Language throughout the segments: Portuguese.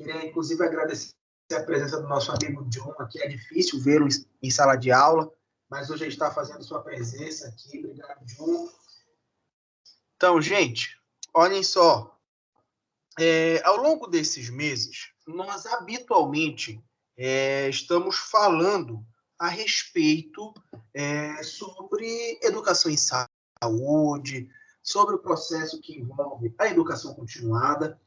Queria, inclusive, agradecer a presença do nosso amigo John aqui. É difícil vê-lo em sala de aula, mas hoje ele está fazendo sua presença aqui. Obrigado, John. Então, gente, olhem só. Ao longo desses meses, nós habitualmente estamos falando a respeito sobre educação em saúde, sobre o processo que envolve a educação continuada.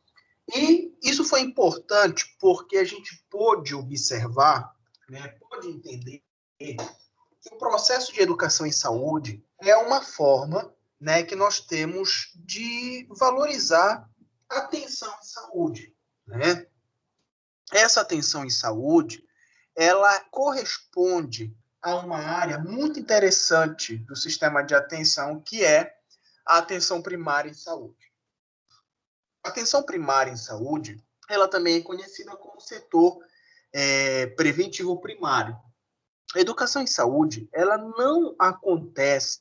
E isso foi importante porque a gente pôde observar, pôde entender que o processo de educação em saúde é uma forma, que nós temos de valorizar a atenção em saúde. Essa atenção em saúde, ela corresponde a uma área muito interessante do sistema de atenção, que é a atenção primária em saúde. A atenção primária em saúde, ela também é conhecida como setor preventivo primário. A educação em saúde, ela não acontece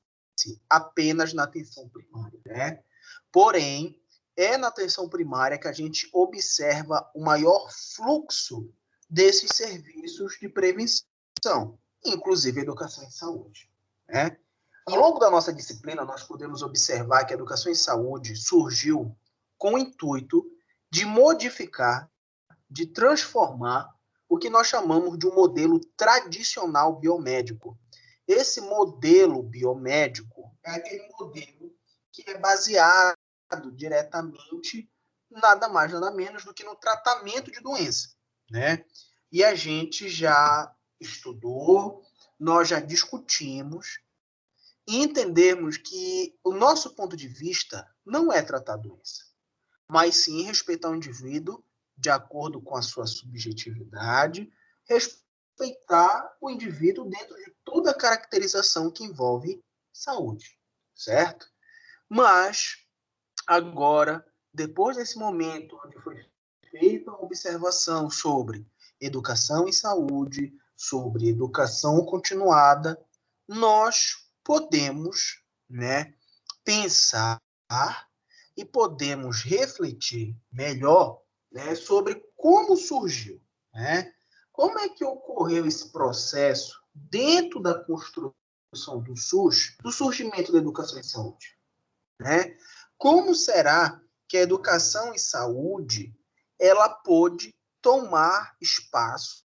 apenas na atenção primária, Porém, é na atenção primária que a gente observa o maior fluxo desses serviços de prevenção, inclusive a educação em saúde. Ao longo da nossa disciplina, nós podemos observar que a educação em saúde surgiu com o intuito de modificar, de transformar o que nós chamamos de um modelo tradicional biomédico. Esse modelo biomédico é aquele modelo que é baseado diretamente, nada mais, nada menos do que no tratamento de doença, E a gente já estudou, nós já discutimos e entendemos que o nosso ponto de vista não é tratar a doença, mas sim respeitar o indivíduo de acordo com a sua subjetividade, respeitar o indivíduo dentro de toda a caracterização que envolve saúde, certo? Mas, agora, depois desse momento onde foi feita a observação sobre educação em saúde, sobre educação continuada, nós podemos, pensar e podemos refletir melhor, sobre como surgiu, Como é que ocorreu esse processo dentro da construção do SUS, do surgimento da educação em saúde, Como será que a educação em saúde ela pôde tomar espaço,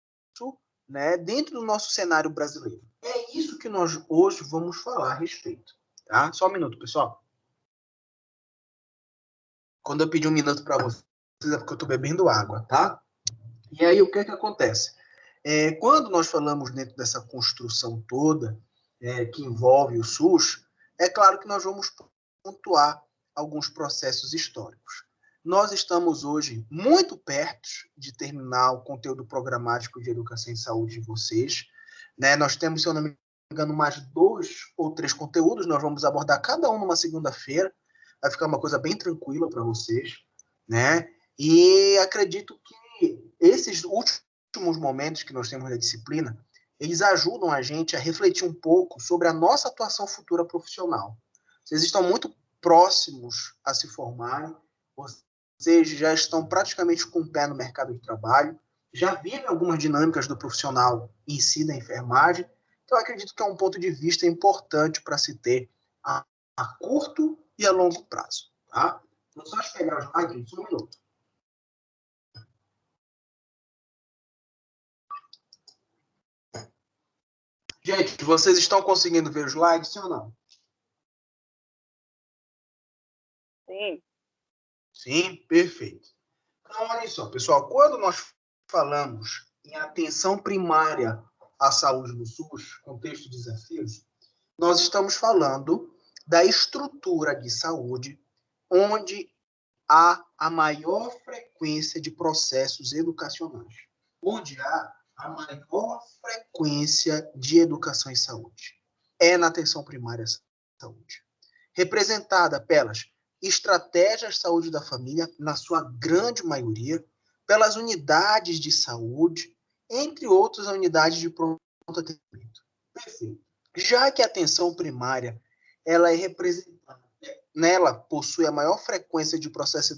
dentro do nosso cenário brasileiro? É isso que nós hoje vamos falar a respeito, tá? Só um minuto, pessoal. Quando eu pedir um minuto para vocês, é porque eu estou bebendo água, tá? E aí, o que é que acontece? Quando nós falamos dentro dessa construção toda, que envolve o SUS, é claro que nós vamos pontuar alguns processos históricos. Nós estamos hoje muito perto de terminar o conteúdo programático de educação em saúde de vocês. Nós temos, se eu não me engano, mais 2 ou 3 conteúdos. Nós vamos abordar cada um numa segunda-feira. Vai ficar uma coisa bem tranquila para vocês. E acredito que esses últimos momentos que nós temos na disciplina, eles ajudam a gente a refletir um pouco sobre a nossa atuação futura profissional. Vocês estão muito próximos a se formarem, vocês já estão praticamente com o pé no mercado de trabalho, já vivem algumas dinâmicas do profissional em si, da enfermagem, então acredito que é um ponto de vista importante para se ter a curto e a longo prazo. Tá? Então, só pegar os slides, só um minuto. Gente, vocês estão conseguindo ver os slides, sim ou não? Sim. Sim, perfeito. Então, olha só, pessoal, quando nós falamos em atenção primária à saúde no SUS, contexto de desafios, nós estamos falando da estrutura de saúde onde há a maior frequência de processos educacionais, onde há a maior frequência de educação em saúde. É na atenção primária à saúde. Representada pelas estratégias de saúde da família, na sua grande maioria, pelas unidades de saúde, entre outras unidades de pronto atendimento. Perfeito. Já que a atenção primária ela é representada, nela possui a maior frequência de processo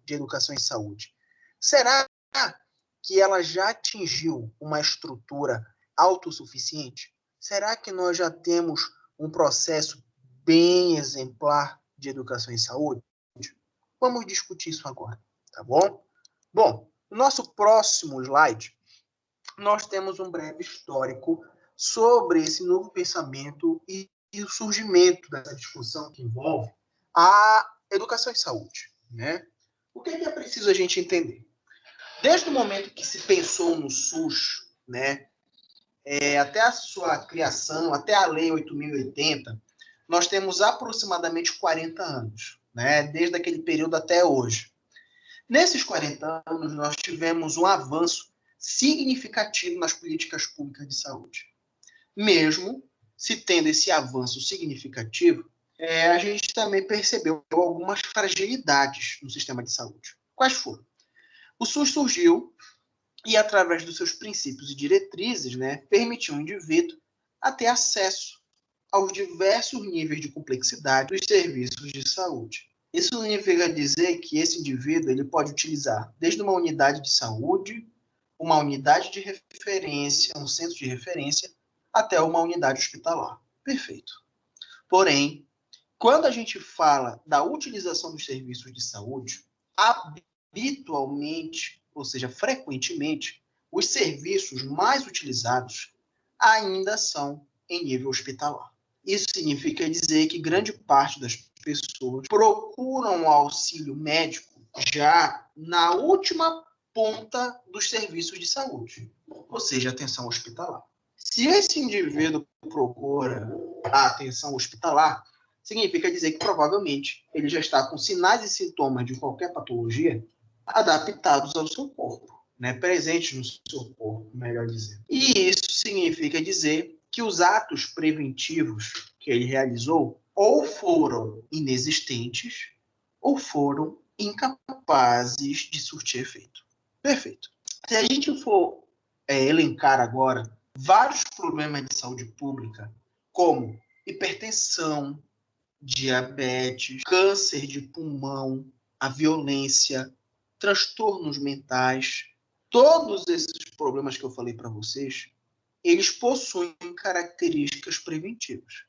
de educação em saúde, será que ela já atingiu uma estrutura autossuficiente? Será que nós já temos um processo bem exemplar de educação em saúde? Vamos discutir isso agora, tá bom? Bom, no nosso próximo slide, nós temos um breve histórico sobre esse novo pensamento e o surgimento dessa discussão que envolve a educação em saúde, né? O que é preciso a gente entender? Desde o momento que se pensou no SUS, né, até a sua criação, até a Lei 8.080, nós temos aproximadamente 40 anos, né, desde aquele período até hoje. Nesses 40 anos, nós tivemos um avanço significativo nas políticas públicas de saúde. Mesmo se tendo esse avanço significativo, a gente também percebeu algumas fragilidades no sistema de saúde. Quais foram? O SUS surgiu e, através dos seus princípios e diretrizes, né, permitiu ao indivíduo a ter acesso aos diversos níveis de complexidade dos serviços de saúde. Isso significa dizer que esse indivíduo ele pode utilizar desde uma unidade de saúde, uma unidade de referência, um centro de referência, até uma unidade hospitalar. Perfeito. Porém, quando a gente fala da utilização dos serviços de saúde, habitualmente, ou seja, frequentemente, os serviços mais utilizados ainda são em nível hospitalar. Isso significa dizer que grande parte das pessoas procuram o auxílio médico já na última ponta dos serviços de saúde, ou seja, atenção hospitalar. Se esse indivíduo procura a atenção hospitalar, significa dizer que provavelmente ele já está com sinais e sintomas de qualquer patologia adaptados ao seu corpo, né? Presentes no seu corpo, melhor dizendo. E isso significa dizer que os atos preventivos que ele realizou ou foram inexistentes ou foram incapazes de surtir efeito. Perfeito. Se a gente for elencar agora vários problemas de saúde pública, como hipertensão, diabetes, câncer de pulmão, a violência, transtornos mentais, todos esses problemas que eu falei para vocês, eles possuem características preventivas.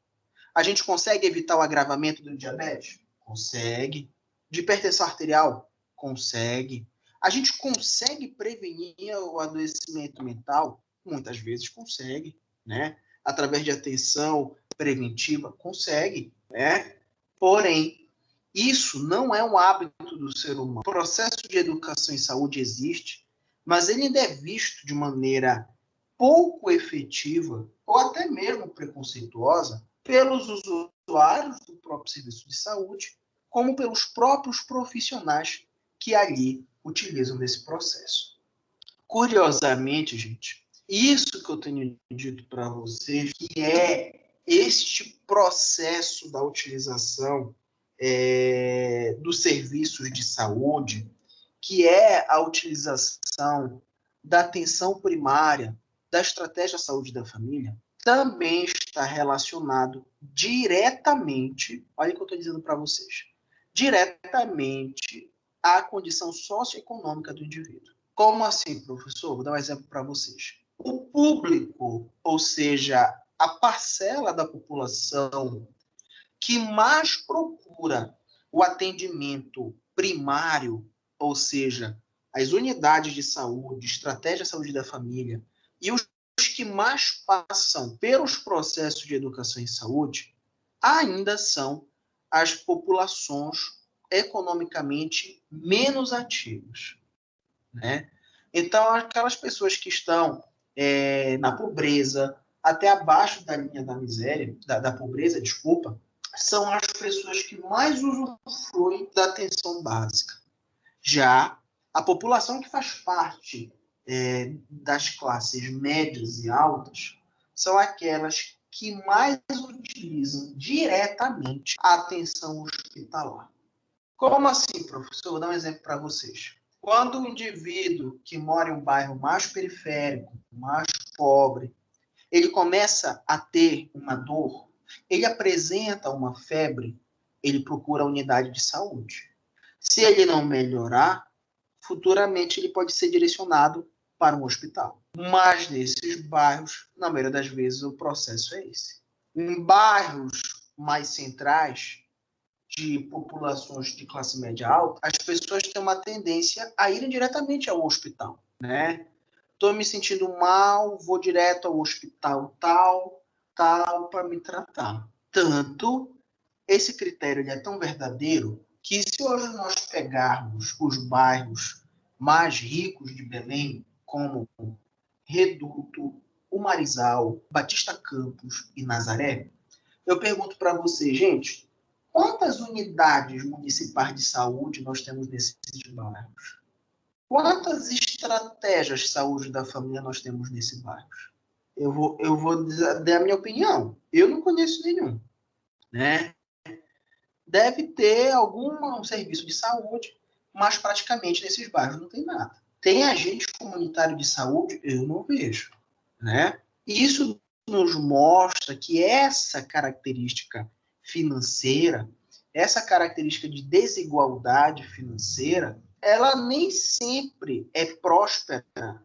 A gente consegue evitar o agravamento do diabetes? Consegue. De hipertensão arterial? Consegue. A gente consegue prevenir o adoecimento mental? Muitas vezes consegue, né? Através de atenção preventiva, consegue, né? Porém, isso não é um hábito do ser humano. O processo de educação em saúde existe, mas ele ainda é visto de maneira pouco efetiva ou até mesmo preconceituosa pelos usuários do próprio serviço de saúde, como pelos próprios profissionais que ali utilizam nesse processo. Curiosamente, gente, isso que eu tenho dito para vocês, que é este processo da utilização dos serviços de saúde, que é a utilização da atenção primária, da estratégia saúde da família, também está relacionado diretamente, olha o que eu estou dizendo para vocês, diretamente à condição socioeconômica do indivíduo. Como assim, professor? Vou dar um exemplo para vocês. O público, ou seja, a parcela da população que mais procura o atendimento primário, ou seja, as unidades de saúde, estratégia de saúde da família, e os que mais passam pelos processos de educação em saúde, ainda são as populações economicamente menos ativas, né? Então, aquelas pessoas que estão na pobreza, até abaixo da linha da miséria, da pobreza, desculpa, são as pessoas que mais usufruem da atenção básica. Já a população que faz parte das classes médias e altas são aquelas que mais utilizam diretamente a atenção hospitalar. Como assim, professor? Vou dar um exemplo para vocês. Quando o indivíduo que mora em um bairro mais periférico, mais pobre, ele começa a ter uma dor, ele apresenta uma febre, ele procura a unidade de saúde. Se ele não melhorar, futuramente ele pode ser direcionado para um hospital. Mas nesses bairros, na maioria das vezes, o processo é esse. Em bairros mais centrais, de populações de classe média alta, as pessoas têm uma tendência a irem diretamente ao hospital, né? Estou me sentindo mal, vou direto ao hospital tal para me tratar. Tanto, esse critério ele é tão verdadeiro que se hoje nós pegarmos os bairros mais ricos de Belém, como Reduto, o Marizal, Batista Campos e Nazaré, eu pergunto para você, gente, quantas unidades municipais de saúde nós temos nesses bairros? Quantas estratégias de saúde da família nós temos nesse bairro? Eu vou dar a minha opinião. Eu não conheço nenhum, né? Deve ter algum serviço de saúde, mas praticamente nesses bairros não tem nada. Tem agente comunitário de saúde? Eu não vejo, né? E isso nos mostra que essa característica financeira, essa característica de desigualdade financeira, ela nem sempre é próspera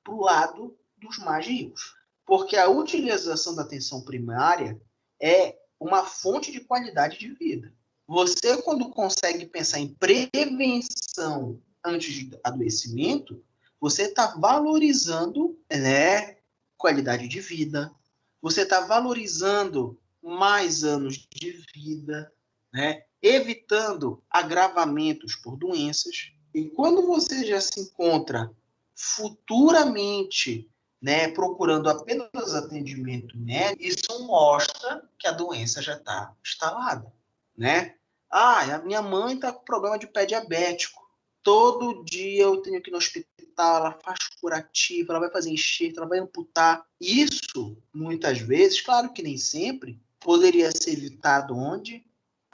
para o lado dos mais ricos. Porque a utilização da atenção primária é uma fonte de qualidade de vida. Você, quando consegue pensar em prevenção antes de adoecimento, você está valorizando, né, qualidade de vida, você está valorizando mais anos de vida, né, evitando agravamentos por doenças. E quando você já se encontra futuramente, né, procurando apenas atendimento médico, isso mostra que a doença já está instalada, né? Ah, a minha mãe está com problema de pé diabético. Todo dia eu tenho que ir no hospital, ela faz curativo, ela vai fazer enxerto, ela vai amputar. Isso, muitas vezes, claro que nem sempre, poderia ser evitado onde?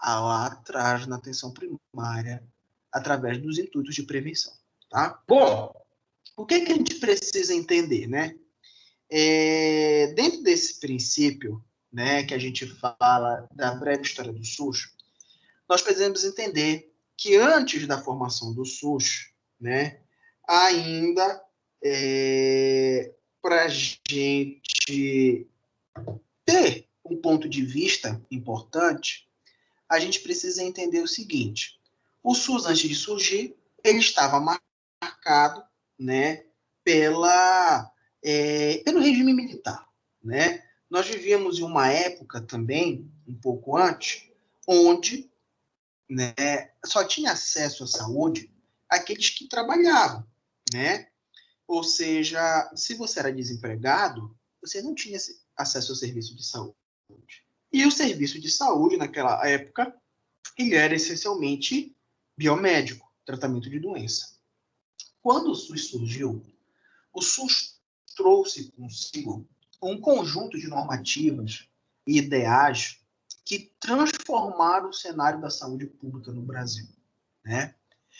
Lá atrás, na atenção primária, através dos intuitos de prevenção. Tá? Bom, o que a gente precisa entender, né? Dentro desse princípio, né, que a gente fala da breve história do SUS, nós precisamos entender que antes da formação do SUS, né, ainda para a gente ter um ponto de vista importante, a gente precisa entender o seguinte: o SUS, antes de surgir, ele estava marcado, né, pelo regime militar, né? Nós vivíamos em uma época também, um pouco antes, onde, né, só tinha acesso à saúde aqueles que trabalhavam, né? Ou seja, se você era desempregado, você não tinha acesso ao serviço de saúde. E o serviço de saúde, naquela época, ele era essencialmente biomédico, tratamento de doença. Quando o SUS surgiu, o SUS trouxe consigo um conjunto de normativas e ideais que transformaram o cenário da saúde pública no Brasil, né?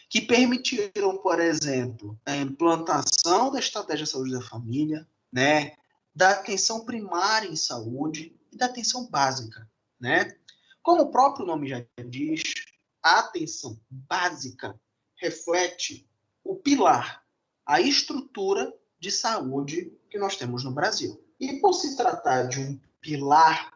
Que permitiram, por exemplo, a implantação da estratégia de saúde da família, né? Da atenção primária em saúde e da atenção básica, né? Como o próprio nome já diz, a atenção básica reflete o pilar, a estrutura de saúde que nós temos no Brasil. E por se tratar de um pilar,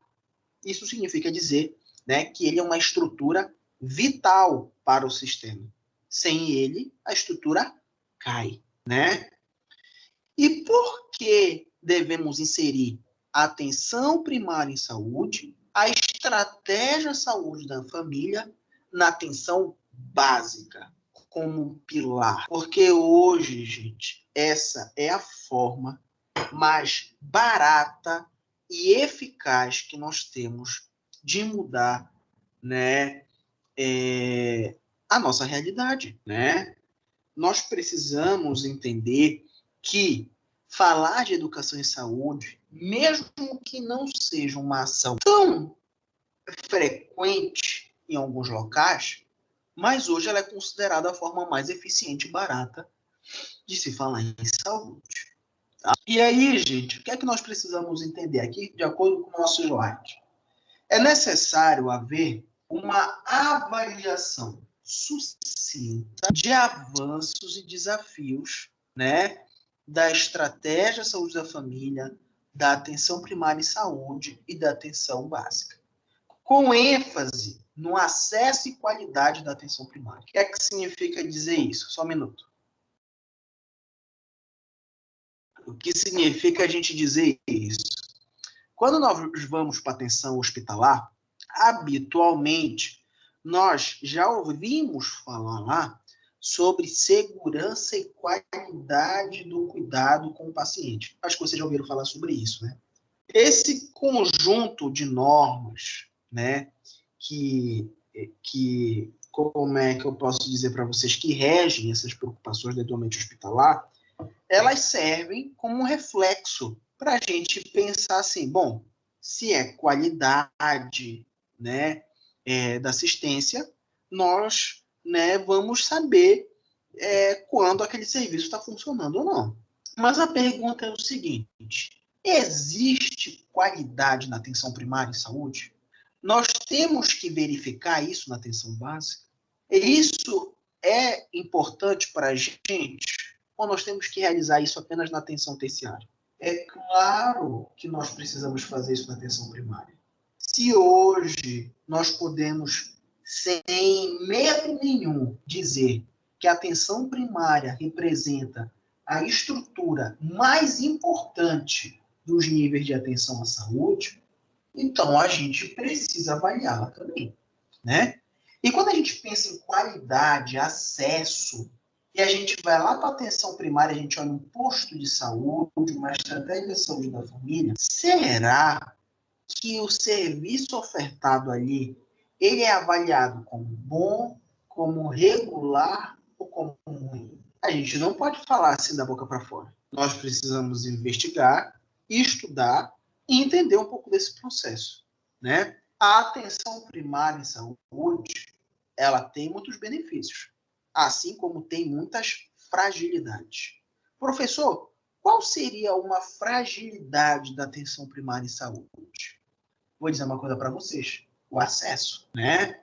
isso significa dizer, né, que ele é uma estrutura vital para o sistema. Sem ele, a estrutura cai, né? E por que devemos inserir a atenção primária em saúde, a estratégia saúde da família na atenção básica, como um pilar? Porque hoje, gente, essa é a forma mais barata e eficaz que nós temos de mudar, né, a nossa realidade, né? Nós precisamos entender que falar de educação e saúde, mesmo que não seja uma ação tão frequente em alguns locais, mas hoje ela é considerada a forma mais eficiente e barata de se falar em saúde. Tá? E aí, gente, o que é que nós precisamos entender aqui, de acordo com o nosso slide? É necessário haver uma avaliação sucinta de avanços e desafios, né, da estratégia saúde da família, da atenção primária em saúde e da atenção básica, com ênfase no acesso e qualidade da atenção primária. O que é que significa dizer isso? Só um minuto. O que significa a gente dizer isso? Quando nós vamos para a atenção hospitalar, habitualmente, nós já ouvimos falar lá sobre segurança e qualidade do cuidado com o paciente. Acho que vocês já ouviram falar sobre isso, né? Esse conjunto de normas, né, que como é que eu posso dizer para vocês, que regem essas preocupações dentro do ambiente hospitalar, elas servem como um reflexo para a gente pensar assim, bom, se é qualidade, né, da assistência, nós, né, vamos saber quando aquele serviço está funcionando ou não. Mas a pergunta é o seguinte: existe qualidade na atenção primária em saúde? Nós temos que verificar isso na atenção básica? Isso é importante para a gente? Ou nós temos que realizar isso apenas na atenção terciária? É claro que nós precisamos fazer isso na atenção primária. Se hoje nós podemos, sem medo nenhum, dizer que a atenção primária representa a estrutura mais importante dos níveis de atenção à saúde, então a gente precisa avaliá-la também, né? E quando a gente pensa em qualidade, acesso, e a gente vai lá para a atenção primária, a gente olha um posto de saúde, uma estratégia de saúde da família, será que o serviço ofertado ali, ele é avaliado como bom, como regular ou como ruim? A gente não pode falar assim da boca para fora. Nós precisamos investigar, estudar e entender um pouco desse processo, né? A atenção primária em saúde, ela tem muitos benefícios, assim como tem muitas fragilidades. Professor, qual seria uma fragilidade da atenção primária em saúde? Vou dizer uma coisa para vocês: o acesso, né?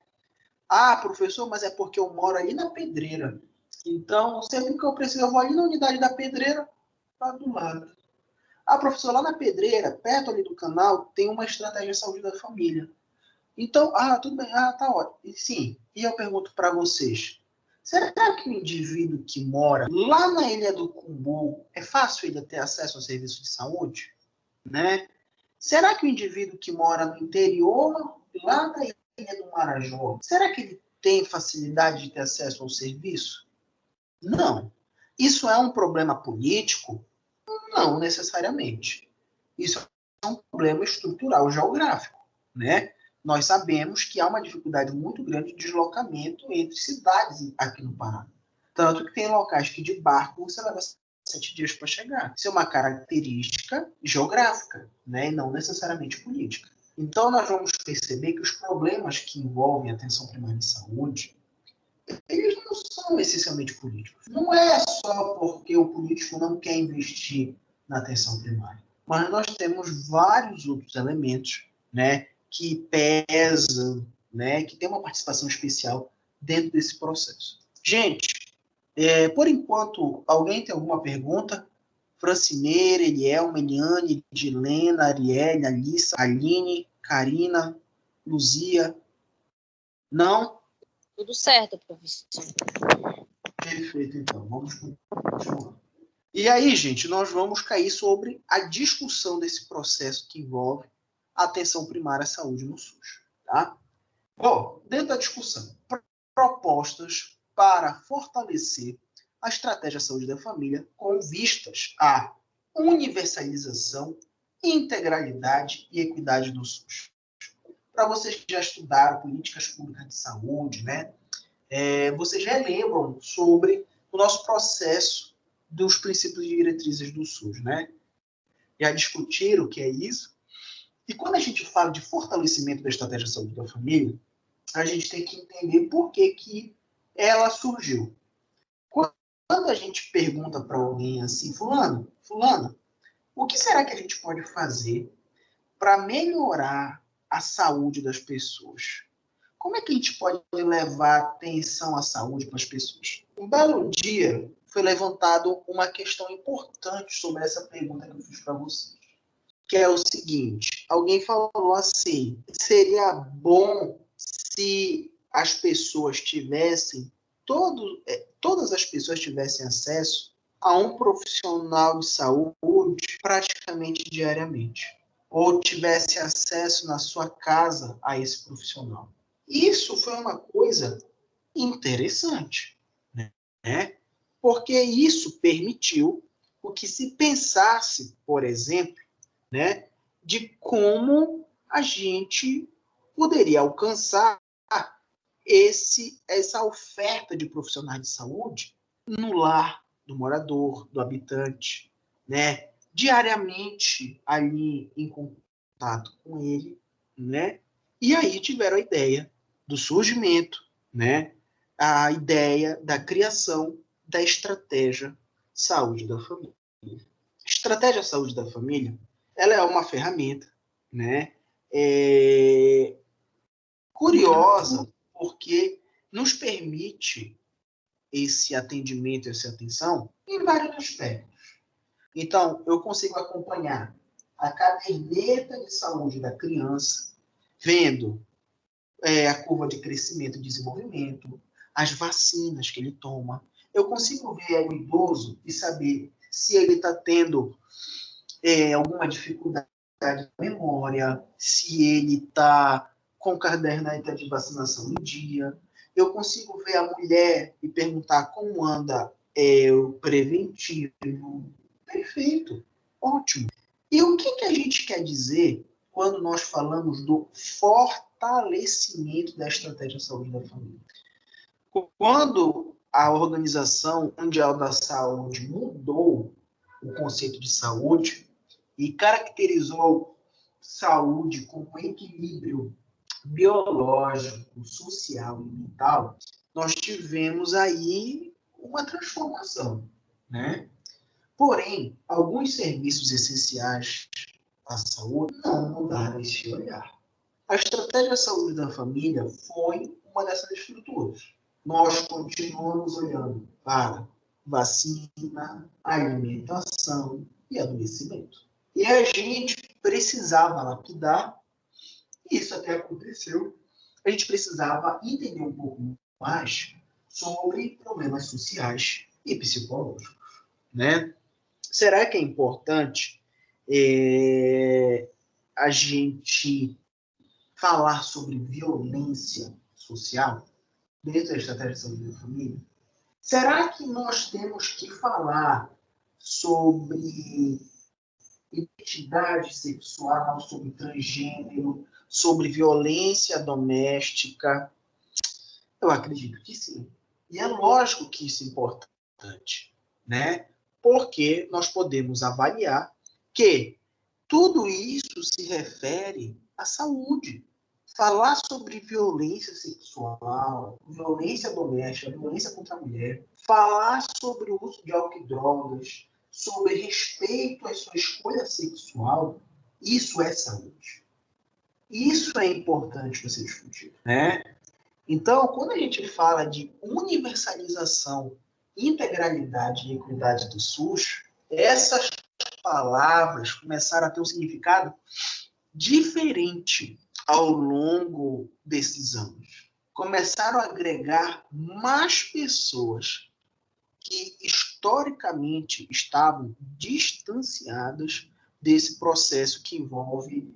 Ah, professor, mas é porque eu moro ali na Pedreira. Então, sempre que eu preciso, eu vou ali na unidade da Pedreira, lá do lado. Ah, professor, lá na Pedreira, perto ali do canal, tem uma estratégia de saúde da família. Então, tudo bem, tá ótimo. E, sim, e eu pergunto para vocês, será que o indivíduo que mora lá na Ilha do Cumbu, é fácil ele ter acesso ao serviço de saúde? Né? Será que o indivíduo que mora no interior, lá da Ilha do Marajó, será que ele tem facilidade de ter acesso ao serviço? Não. Isso é um problema político? Não necessariamente. Isso é um problema estrutural geográfico, né? Nós sabemos que há uma dificuldade muito grande de deslocamento entre cidades aqui no Pará. Tanto que tem locais que de barco você leva 7 dias para chegar. Isso é uma característica geográfica, né? E não necessariamente política. Então, nós vamos perceber que os problemas que envolvem a atenção primária em saúde, eles não são essencialmente políticos. Não é só porque o político não quer investir na atenção primária. Mas nós temos vários outros elementos, né, que pesam, né, que tem uma participação especial dentro desse processo. Gente, por enquanto, alguém tem alguma pergunta? Francineira, Elielma, Eliane, Edilena, Arielle, Alissa, Aline, Karina, Luzia. Não? Tudo certo, professor. Perfeito, então. Vamos continuar. E aí, gente, nós vamos cair sobre a discussão desse processo que envolve a atenção primária à saúde no SUS. Tá? Bom, dentro da discussão, propostas para fortalecer a estratégia de saúde da família com vistas à universalização, integralidade e equidade do SUS. Para vocês que já estudaram políticas públicas de saúde, né? Vocês já lembram sobre o nosso processo dos princípios e diretrizes do SUS, né? Já discutiram o que é isso. E quando a gente fala de fortalecimento da estratégia de saúde da família, a gente tem que entender por que ela surgiu. Quando a gente pergunta para alguém assim, fulano, o que será que a gente pode fazer para melhorar a saúde das pessoas? como é que a gente pode levar atenção à saúde para as pessoas? Um belo dia foi levantado uma questão importante sobre essa pergunta que eu fiz para vocês, que é o seguinte: alguém falou assim, seria bom se as pessoas tivessem, todas as pessoas tivessem acesso a um profissional de saúde praticamente diariamente, ou tivesse acesso na sua casa a esse profissional. Isso foi uma coisa interessante, né? Porque isso permitiu o que se pensasse, por exemplo, né, de como a gente poderia alcançar essa oferta de profissionais de saúde no lar do morador, do habitante, né, diariamente ali em contato com ele, né? E aí tiveram a ideia do surgimento, né, a ideia da criação da estratégia saúde da família. Estratégia saúde da família, ela é uma ferramenta, né, curiosa, porque nos permite esse atendimento, essa atenção em vários aspectos. Então, eu consigo acompanhar a caderneta de saúde da criança, vendo a curva de crescimento e desenvolvimento, as vacinas que ele toma. Eu consigo ver o idoso e saber se ele está tendo alguma dificuldade de memória, se ele está com o caderneta de vacinação em dia. Eu consigo ver a mulher e perguntar como anda o preventivo. Perfeito, ótimo. E o que a gente quer dizer quando nós falamos do fortalecimento da estratégia de saúde da família? Quando a Organização Mundial da Saúde mudou o conceito de saúde e caracterizou saúde como equilíbrio biológico, social e mental, nós tivemos aí uma transformação, né? Porém, alguns serviços essenciais à saúde não mudaram esse olhar. A estratégia de saúde da família foi uma dessas estruturas. Nós continuamos olhando para vacina, alimentação e adoecimento. E a gente precisava lapidar, e isso até aconteceu, a gente precisava entender um pouco mais sobre problemas sociais e psicológicos, né? Será que é importante a gente falar sobre violência social dentro da estratégia de saúde da família? Será que nós temos que falar sobre identidade sexual, sobre transgênero, sobre violência doméstica? Eu acredito que sim. E é lógico que isso é importante, né? Porque nós podemos avaliar que tudo isso se refere à saúde. Falar sobre violência sexual, violência doméstica, violência contra a mulher, falar sobre o uso de álcool e drogas, sobre respeito à sua escolha sexual, isso é saúde. Isso é importante você discutir, né? Então, quando a gente fala de universalização, integralidade e equidade do SUS, essas palavras começaram a ter um significado diferente ao longo desses anos. Começaram a agregar mais pessoas que historicamente estavam distanciadas desse processo que envolve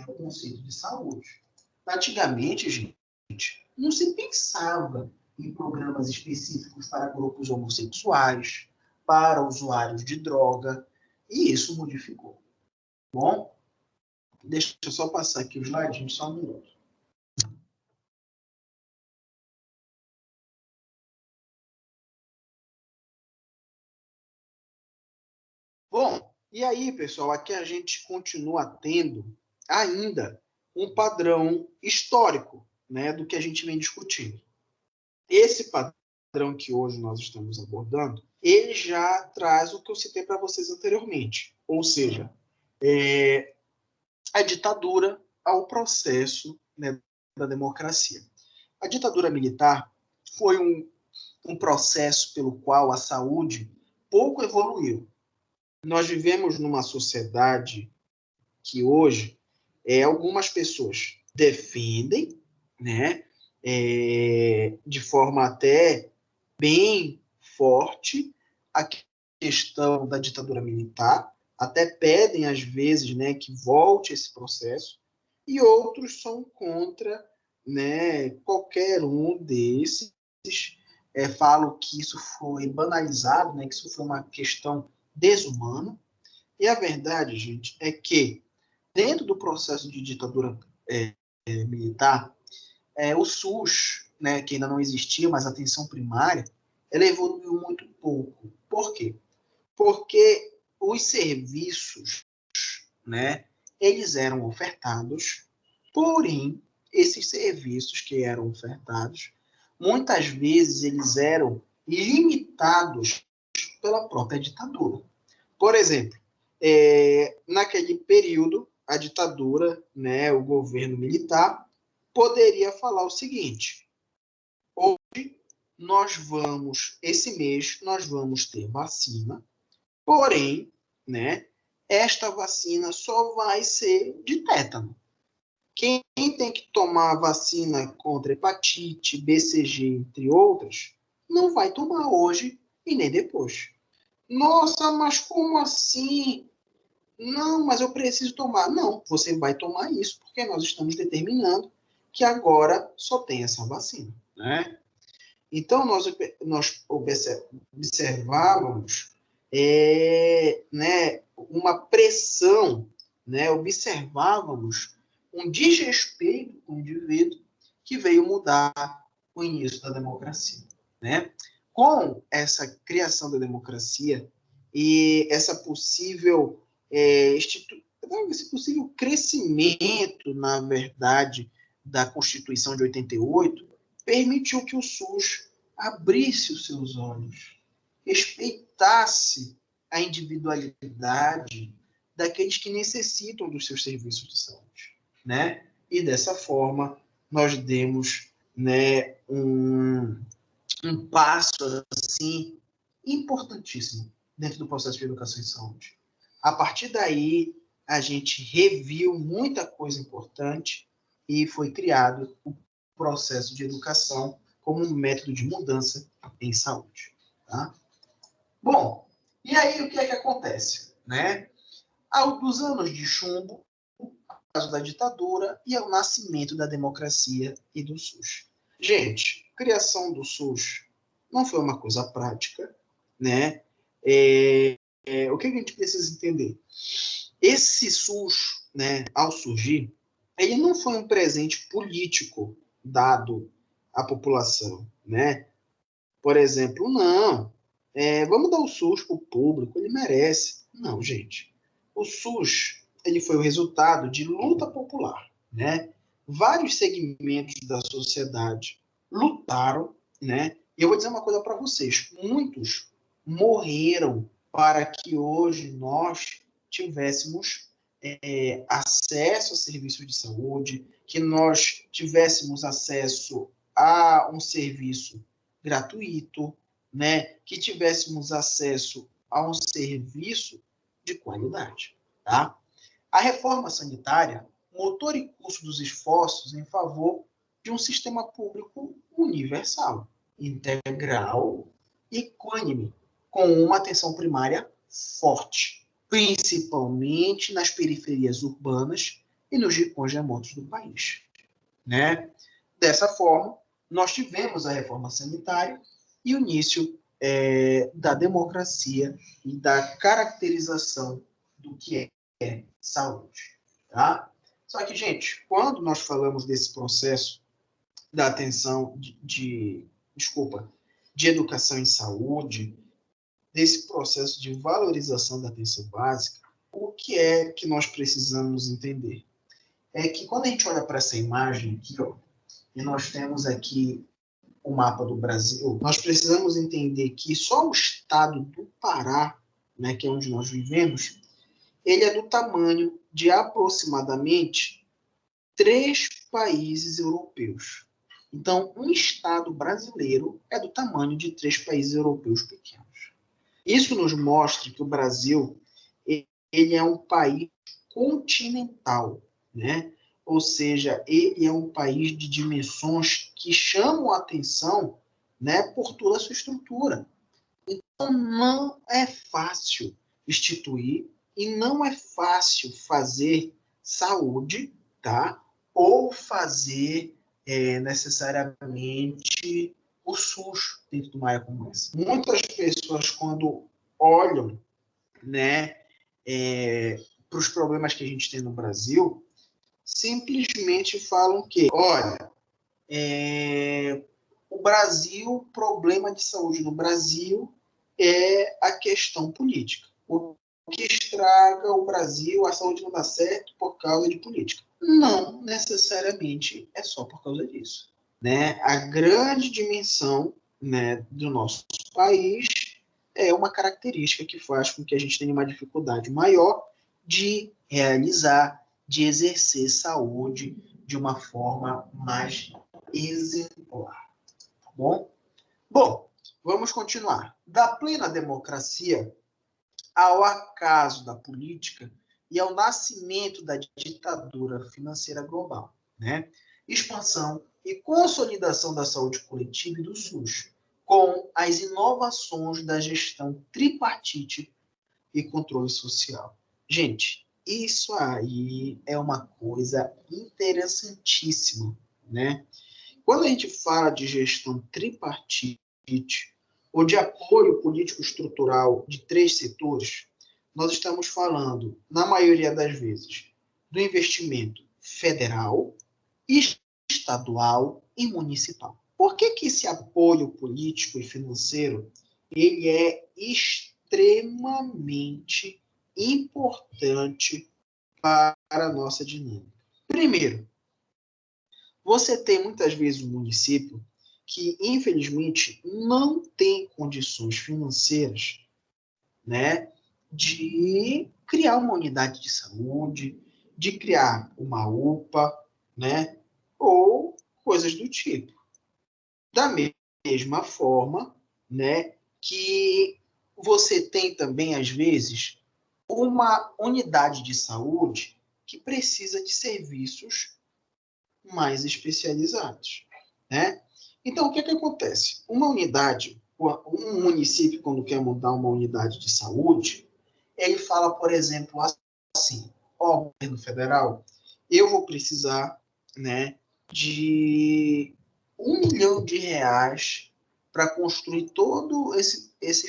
o conceito de saúde. Antigamente, gente, não se pensava em programas específicos para grupos homossexuais, para usuários de droga, e isso modificou. Bom, deixa eu só passar aqui o slide, gente, só um minuto. Bom, e aí, pessoal, aqui a gente continua tendo ainda um padrão histórico, né, do que a gente vem discutindo. Esse padrão que hoje nós estamos abordando, ele já traz o que eu citei para vocês anteriormente, ou seja, a ditadura ao processo, né, da democracia. A ditadura militar foi um processo pelo qual a saúde pouco evoluiu. Nós vivemos numa sociedade que hoje algumas pessoas defendem, né, de forma até bem forte, a questão da ditadura militar, até pedem às vezes, né, que volte esse processo, e outros são contra, né, qualquer um desses, falam que isso foi banalizado, né, que isso foi uma questão desumana. E a verdade, gente, é que dentro do processo de ditadura militar, o SUS, né, que ainda não existia, mas a atenção primária, ela evoluiu muito pouco. Por quê? Porque os serviços, né, eles eram ofertados, porém, esses serviços que eram ofertados, muitas vezes eles eram limitados pela própria ditadura. Por exemplo, naquele período, a ditadura, né, o governo militar, poderia falar o seguinte: hoje esse mês, nós vamos ter vacina, porém, né, esta vacina só vai ser de tétano. Quem tem que tomar a vacina contra hepatite, BCG, entre outras, não vai tomar hoje e nem depois. Nossa, mas como assim? Não, mas eu preciso tomar. Não, você vai tomar isso, porque nós estamos determinando que agora só tem essa vacina, né? Então, nós observávamos né, uma pressão, né, observávamos um desrespeito com o indivíduo que veio mudar o início da democracia, né? Com essa criação da democracia e esse possível crescimento, na verdade, da Constituição de 88, permitiu que o SUS abrisse os seus olhos, respeitasse a individualidade daqueles que necessitam dos seus serviços de saúde, né? E dessa forma nós demos, né, um passo assim importantíssimo dentro do processo de educação e saúde. A partir daí, a gente reviu muita coisa importante e foi criado o processo de educação como um método de mudança em saúde. Tá? Bom, e aí o que é que acontece? Né? Dos anos de chumbo, o caso da ditadura e o nascimento da democracia e do SUS. Gente, a criação do SUS não foi uma coisa prática, né? O que a gente precisa entender? Esse SUS, né, ao surgir, ele não foi um presente político dado à população, né? Por exemplo, não, vamos dar o SUS para o público, ele merece. Não, gente. O SUS, ele foi o resultado de luta popular, né? Vários segmentos da sociedade lutaram, né? E eu vou dizer uma coisa para vocês, muitos morreram para que hoje nós tivéssemos acesso a serviços de saúde, que nós tivéssemos acesso a um serviço gratuito, né? Que tivéssemos acesso a um serviço de qualidade. Tá? A reforma sanitária, motor e curso dos esforços em favor de um sistema público universal, integral e equânime, com uma atenção primária forte, principalmente nas periferias urbanas e nos rincões remotos do país. Né? Dessa forma, nós tivemos a reforma sanitária e o início da democracia e da caracterização do que é saúde. Tá? Só que, gente, quando nós falamos desse processo da atenção de educação em saúde, desse processo de valorização da atenção básica, o que é que nós precisamos entender? É que quando a gente olha para essa imagem aqui, ó, e nós temos aqui o mapa do Brasil, nós precisamos entender que só o estado do Pará, né, que é onde nós vivemos, ele é do tamanho de aproximadamente 3 países europeus. Então, um Estado brasileiro é do tamanho de 3 países europeus pequenos. Isso nos mostra que o Brasil ele é um país continental, né? Ou seja, ele é um país de dimensões que chamam a atenção, né, por toda a sua estrutura. Então, não é fácil instituir e não é fácil fazer saúde, tá? Ou fazer necessariamente o SUS dentro de uma área como essa. Muitas pessoas, quando olham, né, para os problemas que a gente tem no Brasil, simplesmente falam que, olha, o Brasil, problema de saúde no Brasil é a questão política. O que estraga o Brasil, a saúde não dá certo por causa de política. Não necessariamente é só por causa disso, né? A grande dimensão, né, do nosso país é uma característica que faz com que a gente tenha uma dificuldade maior de realizar, de exercer saúde de uma forma mais exemplar. Tá bom? Bom, vamos continuar. Da plena democracia ao acaso da política e ao nascimento da ditadura financeira global, né? Expansão e consolidação da saúde coletiva e do SUS, com as inovações da gestão tripartite e controle social. Gente, isso aí é uma coisa interessantíssima, né? Quando a gente fala de gestão tripartite ou de apoio político estrutural de 3 setores, nós estamos falando, na maioria das vezes, do investimento federal, estadual e municipal. Por que esse apoio político e financeiro ele é extremamente importante para a nossa dinâmica? Primeiro, você tem muitas vezes um município que, infelizmente, não tem condições financeiras, né, de criar uma unidade de saúde, de criar uma UPA, né, ou coisas do tipo. Da mesma forma, né, que você tem também, às vezes, uma unidade de saúde que precisa de serviços mais especializados, né? Então, o que acontece? Uma unidade, um município, quando quer montar uma unidade de saúde, ele fala, por exemplo, assim, ó, governo federal, eu vou precisar, né, de R$ 1 milhão para construir todo essa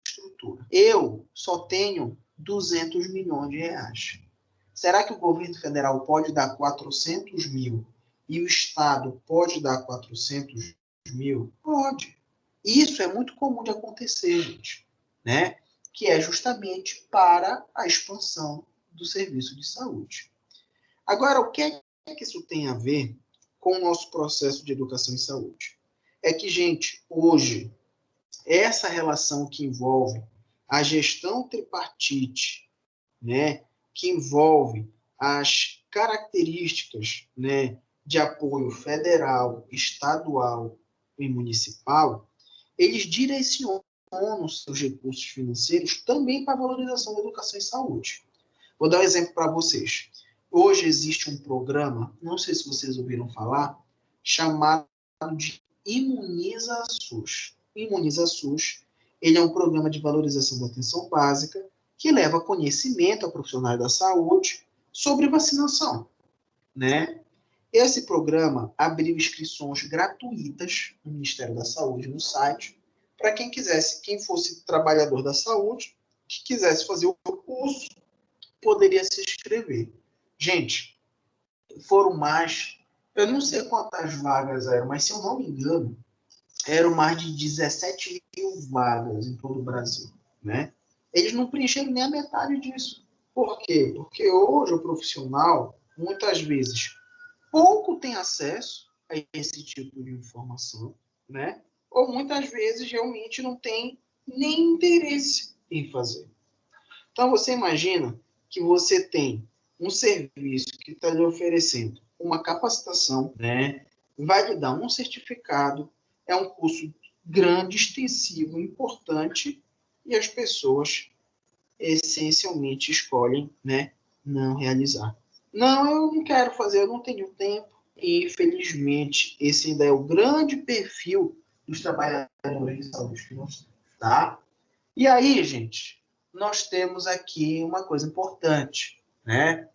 estrutura. Eu só tenho R$ 200 milhões. Será que o governo federal pode dar 400 mil e o Estado pode dar 400 mil? Pode. Isso é muito comum de acontecer, gente, né? Que é justamente para a expansão do serviço de saúde. Agora, o que é que isso tem a ver com o nosso processo de educação e saúde? É que, gente, hoje, essa relação que envolve a gestão tripartite, né, que envolve as características, né, de apoio federal, estadual e municipal, eles direcionam os seus recursos financeiros também para a valorização da educação e saúde. Vou dar um exemplo para vocês. Hoje existe um programa, não sei se vocês ouviram falar, chamado de Imuniza SUS. Imuniza SUS, ele é um programa de valorização da atenção básica que leva conhecimento a profissionais da saúde sobre vacinação, né? Esse programa abriu inscrições gratuitas no Ministério da Saúde, no site, para quem quisesse, quem fosse trabalhador da saúde, que quisesse fazer o curso, poderia se inscrever. Gente, foram mais, eu não sei quantas vagas eram, mas se eu não me engano, eram mais de 17 mil vagas em todo o Brasil, né? Eles não preencheram nem a metade disso. Por quê? Porque hoje o profissional, muitas vezes, pouco tem acesso a esse tipo de informação, né? Ou muitas vezes realmente não tem nem interesse em fazer. Então você imagina que você tem um serviço que está lhe oferecendo uma capacitação, né? vai lhe dar um certificado, é um curso grande, extensivo, importante, e as pessoas essencialmente escolhem, né, não realizar. Não, eu não quero fazer, eu não tenho tempo. E, infelizmente, esse ainda é o grande perfil dos trabalhadores de saúde que nós temos, tá? E aí, gente, nós temos aqui uma coisa importante, né?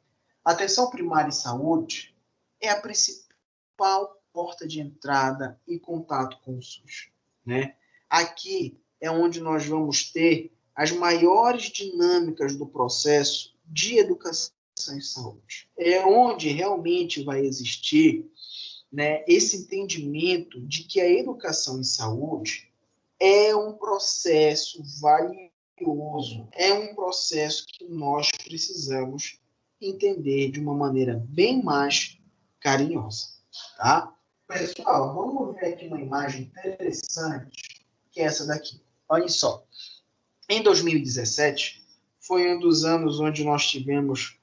Atenção primária em saúde é a principal porta de entrada e contato com o SUS, né? Aqui é onde nós vamos ter as maiores dinâmicas do processo de educação em saúde. É onde realmente vai existir, né, esse entendimento de que a educação em saúde é um processo valioso, é um processo que nós precisamos entender de uma maneira bem mais carinhosa, tá? Pessoal, vamos ver aqui uma imagem interessante, que é essa daqui. Olha só. Em 2017, foi um dos anos onde nós tivemos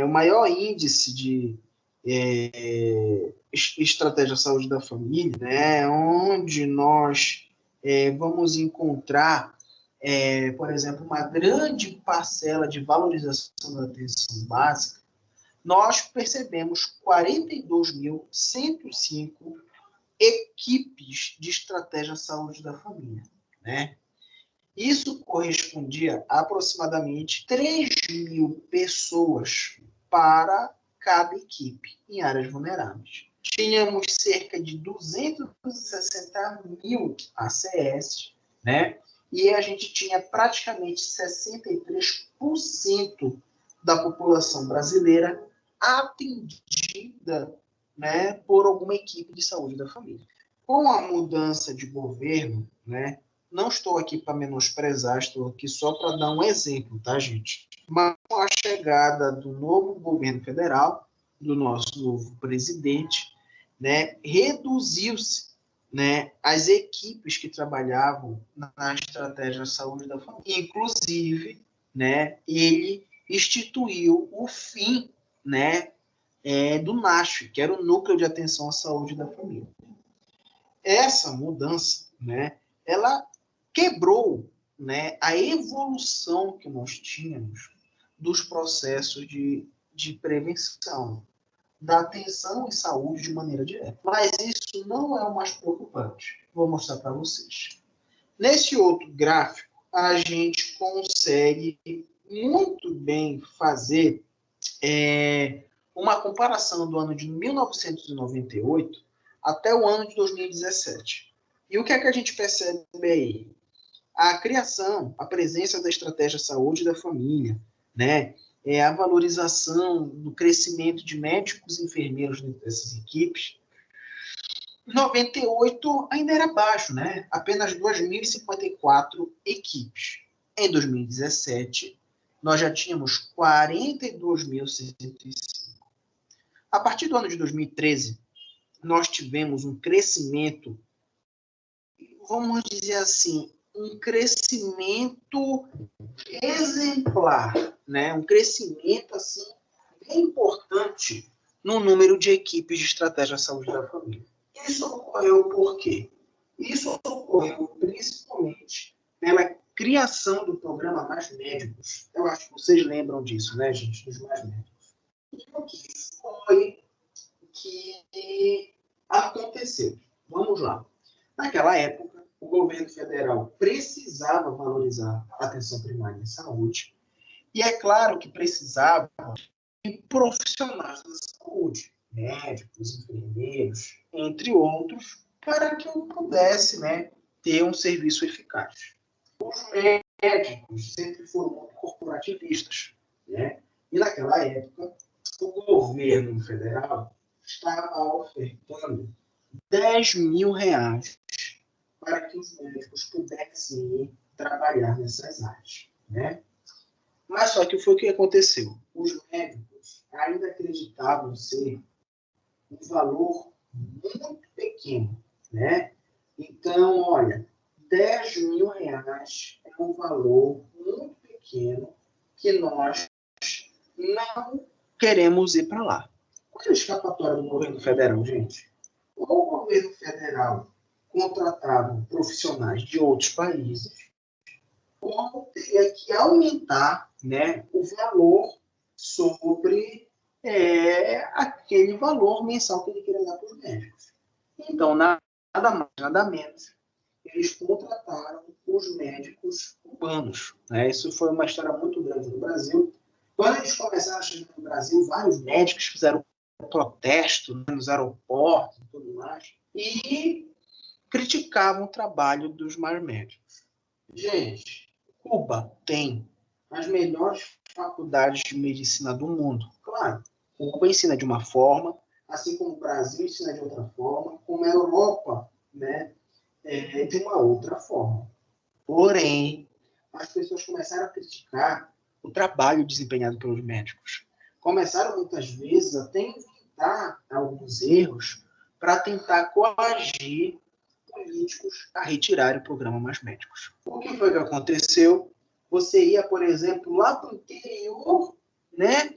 o maior índice de estratégia de saúde da família, né? Onde nós vamos encontrar, por exemplo, uma grande parcela de valorização da atenção básica. Nós percebemos 42.105 equipes de estratégia de saúde da família, né? Isso correspondia a aproximadamente 3.000 pessoas para cada equipe em áreas vulneráveis. Tínhamos cerca de 260.000 ACS, né? E a gente tinha praticamente 63% da população brasileira atendida, né, por alguma equipe de saúde da família. Com a mudança de governo, né, não estou aqui para menosprezar, estou aqui só para dar um exemplo, tá, gente? Mas com a chegada do novo governo federal, do nosso novo presidente, né, reduziu-se, né, as equipes que trabalhavam na estratégia de saúde da família. Inclusive, né, ele instituiu o fim, né, do NASF, que era o Núcleo de Atenção à Saúde da Família. Essa mudança, né, ela quebrou, né, a evolução que nós tínhamos dos processos de prevenção, da atenção em saúde de maneira direta. Mas isso não é o mais preocupante. Vou mostrar para vocês. Nesse outro gráfico, a gente consegue muito bem fazer uma comparação do ano de 1998 até o ano de 2017. E o que é que a gente percebe aí? A criação, a presença da estratégia saúde da família, né? A valorização do crescimento de médicos e enfermeiros dessas equipes. Em 98 ainda era baixo, né? Apenas 2.054 equipes. Em 2017, nós já tínhamos 42.105. A partir do ano de 2013, nós tivemos um crescimento, vamos dizer assim, um crescimento exemplar, né? Um crescimento assim bem importante no número de equipes de estratégia de saúde da família. Isso ocorreu por quê? Isso ocorreu principalmente pela criação do programa Mais Médicos. Eu acho que vocês lembram disso, né, gente? Dos Mais Médicos. E o que foi que aconteceu? Vamos lá. Naquela época, o governo federal precisava valorizar a atenção primária em saúde, e é claro que precisava de profissionais da saúde, médicos, enfermeiros, entre outros, para que eu pudesse, né, ter um serviço eficaz. Os médicos sempre foram muito corporativistas, né? E naquela época, o governo federal estava ofertando R$10.000 para que os médicos pudessem ir trabalhar nessas áreas, né? Mas só que foi o que aconteceu. Os médicos ainda acreditavam ser um valor muito pequeno, né? Então, olha, R$10.000 é um valor muito pequeno que nós não queremos ir para lá. Qual é a escapatória do governo federal, gente? o governo federal contratava profissionais de outros países, ou teria que aumentar, né, o valor sobre aquele valor mensal que ele queria dar para os médicos. Então, nada mais, nada menos, eles contrataram os médicos cubanos. Né? Isso foi uma história muito grande no Brasil. Quando eles começaram a chegar no Brasil, vários médicos fizeram protesto, né, nos aeroportos e tudo mais, e criticavam o trabalho dos mais médicos. Gente, Cuba tem as melhores faculdades de medicina do mundo. Claro, Cuba ensina de uma forma, assim como o Brasil ensina de outra forma, como a Europa, né, de uma outra forma. Porém, as pessoas começaram a criticar o trabalho desempenhado pelos médicos. Começaram, muitas vezes, até a inventar alguns erros para tentar coagir políticos a retirarem o programa Mais Médicos. O que foi que aconteceu? Você ia, por exemplo, lá para o interior, né,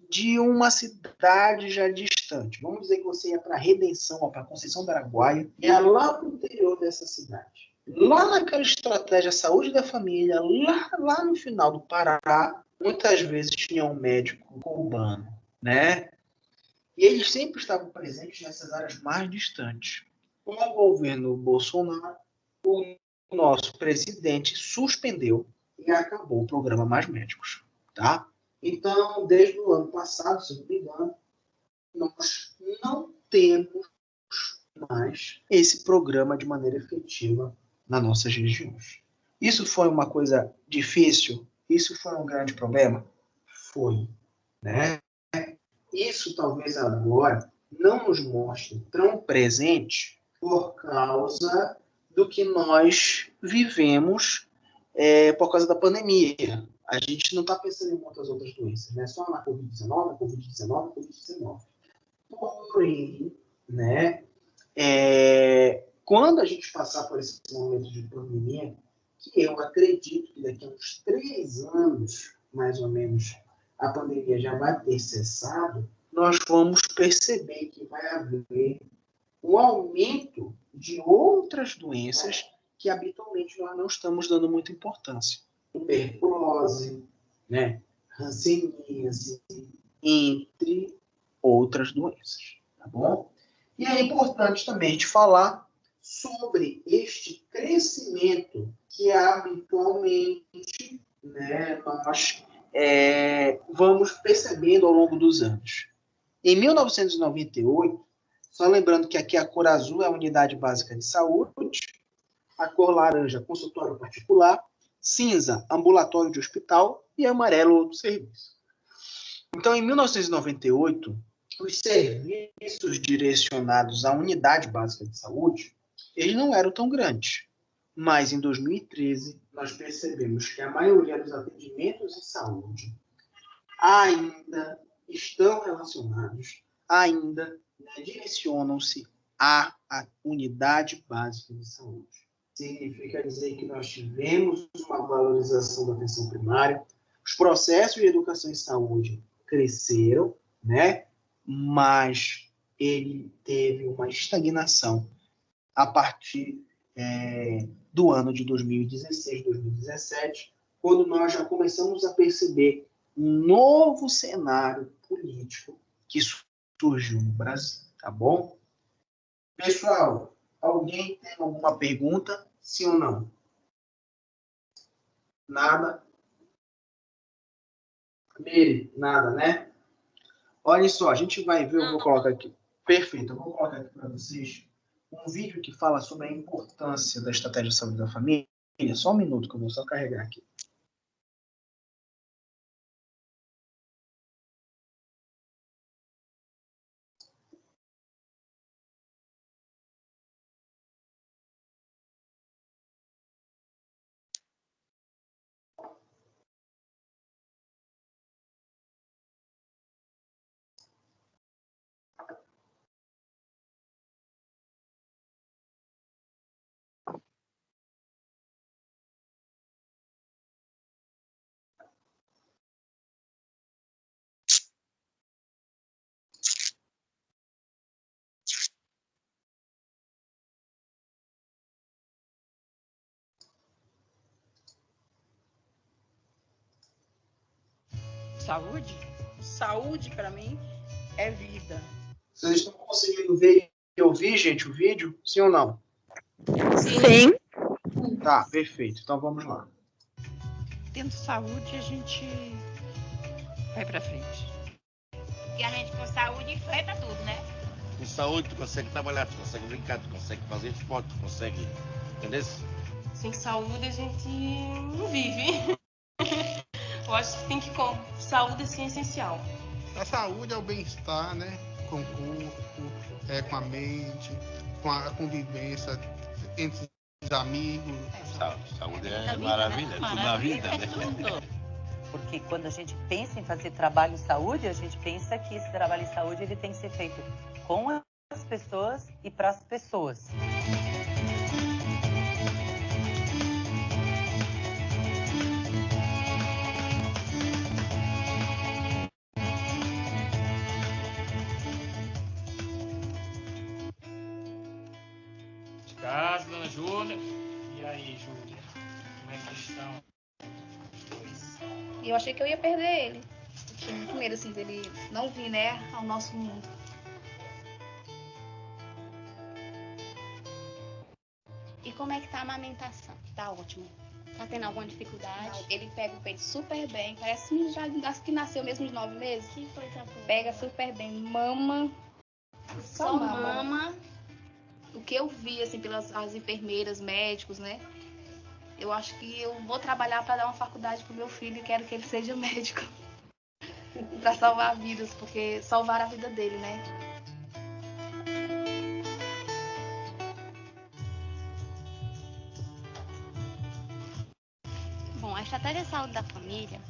de uma cidade já distante. Vamos dizer que você ia para Redenção, ou para Conceição do Araguaia, ia lá para o interior dessa cidade. Lá naquela estratégia Saúde da Família, lá no final do Pará, muitas vezes tinha um médico cubano, né? E eles sempre estavam presentes nessas áreas mais distantes. Com o governo Bolsonaro, o nosso presidente suspendeu e acabou o programa Mais Médicos, tá? Então, desde o ano passado, se não me engano, nós não temos mais esse programa de maneira efetiva nas nossas regiões. Isso foi uma coisa difícil? Isso foi um grande problema? Foi, né? Isso talvez agora não nos mostre tão presente por causa do que nós vivemos por causa da pandemia. A gente não está pensando em muitas outras doenças, né? Só na Covid-19, Covid-19, Covid-19. Porém, né, quando a gente passar por esse momento de pandemia, que eu acredito que daqui a uns 3 anos, mais ou menos, a pandemia já vai ter cessado, nós vamos perceber que vai haver um aumento de outras doenças que habitualmente nós não estamos dando muita importância. Tuberculose, né? Hanseníase, entre outras doenças, tá bom? E é importante também a gente falar sobre este crescimento que habitualmente, né, nós vamos percebendo ao longo dos anos. Em 1998, só lembrando que aqui a cor azul é a unidade básica de saúde, a cor laranja, consultório particular, cinza, ambulatório de hospital e amarelo, outro serviço. Então, em 1998, os serviços direcionados à unidade básica de saúde, eles não eram tão grandes. Mas, em 2013, nós percebemos que a maioria dos atendimentos de saúde ainda estão relacionados, ainda, né, direcionam-se à unidade básica de saúde. Significa dizer que nós tivemos uma valorização da atenção primária, os processos de educação em saúde cresceram, né? Mas ele teve uma estagnação a partir do ano de 2016, 2017, quando nós já começamos a perceber um novo cenário político que surgiu no Brasil, tá bom? Pessoal, alguém tem alguma pergunta? Sim ou não? Nada? Mire, nada, né? Olha só, a gente vai ver, eu vou colocar aqui. Perfeito, eu vou colocar aqui para vocês um vídeo que fala sobre a importância da estratégia de saúde da família. Só um minuto que eu vou só carregar aqui. saúde? Saúde, para mim, é vida. Vocês estão conseguindo ver e ouvir, gente, o vídeo? Sim ou não? Sim. Tá, perfeito. Então vamos lá. Tendo saúde, a gente vai para frente. E a gente com saúde enfrenta tudo, né? Com saúde, tu consegue trabalhar, tu consegue brincar, tu consegue fazer esporte, tu consegue. Entendeu? Sem saúde a gente não vive. Eu acho que tem que. Saúde assim, é essencial. A saúde é o bem-estar, né? Com o corpo, com a mente, com a convivência entre os amigos. Saúde é maravilha, é tudo na vida, né? Porque quando a gente pensa em fazer trabalho em saúde, a gente pensa que esse trabalho em saúde ele tem que ser feito com as pessoas e para as pessoas. Casa, dona Júlia. E aí, Júlia? Como é que estão? E eu achei que eu ia perder ele. Eu tinha muito medo, assim, dele não vir, né, ao nosso mundo. E como é que tá a amamentação? Tá ótimo. Tá tendo alguma dificuldade? Não, ele pega o peito super bem. Parece que nasceu mesmo de 9 meses. Que coisa boa. Pega super bem. Mama. Só mama. O que eu vi, assim, pelas as enfermeiras, médicos, né? Eu acho que eu vou trabalhar para dar uma faculdade pro meu filho e quero que ele seja médico. Para salvar vidas, porque salvar a vida dele, né? Bom, a estratégia de saúde da família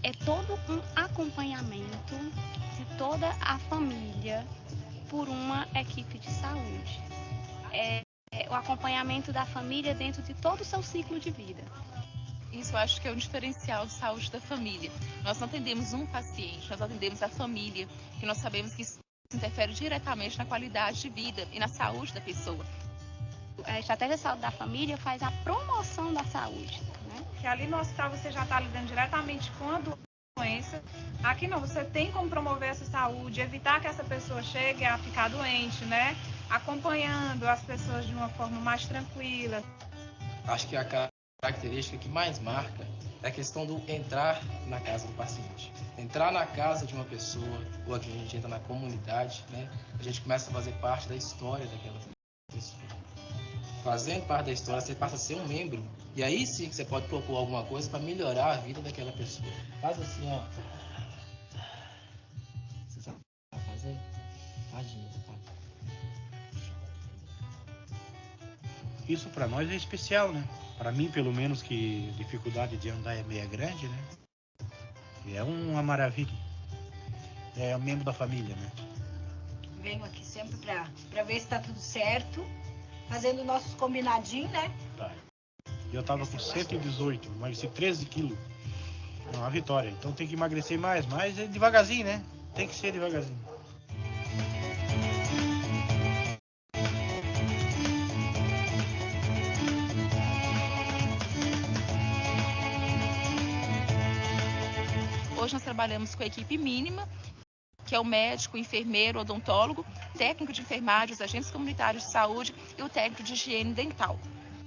é todo um acompanhamento de toda a família por uma equipe de saúde. É o acompanhamento da família dentro de todo o seu ciclo de vida. Isso eu acho que é um diferencial de saúde da família. Nós não atendemos um paciente, nós atendemos a família, que nós sabemos que isso interfere diretamente na qualidade de vida e na saúde da pessoa. A estratégia de saúde da família faz a promoção da saúde, né? Que ali no hospital você já está lidando diretamente com a doença. Aqui não, você tem como promover essa saúde, evitar que essa pessoa chegue a ficar doente, né? Acompanhando as pessoas de uma forma mais tranquila. Acho que a característica que mais marca é a questão do entrar na casa do paciente. Entrar na casa de uma pessoa, ou aqui a gente entra na comunidade, né? A gente começa a fazer parte da história daquela pessoa. Fazendo parte da história, você passa a ser um membro. E aí sim que você pode propor alguma coisa para melhorar a vida daquela pessoa. Faz assim, ó. Você sabe fazer? Tadinho, tá? Isso para nós é especial, né? Para mim, pelo menos, que a dificuldade de andar é meia grande, né? E é uma maravilha. É um membro da família, né? Venho aqui sempre para ver se tá tudo certo, fazendo nossos combinadinhos, né? Tá. Eu tava com 118, emagreci 13 quilos. É uma vitória. Então tem que emagrecer mais, mas é devagarzinho, né? Tem que ser devagarzinho. Hoje nós trabalhamos com a equipe mínima, que é o médico, o enfermeiro, o odontólogo, técnico de enfermagem, os agentes comunitários de saúde e o técnico de higiene dental.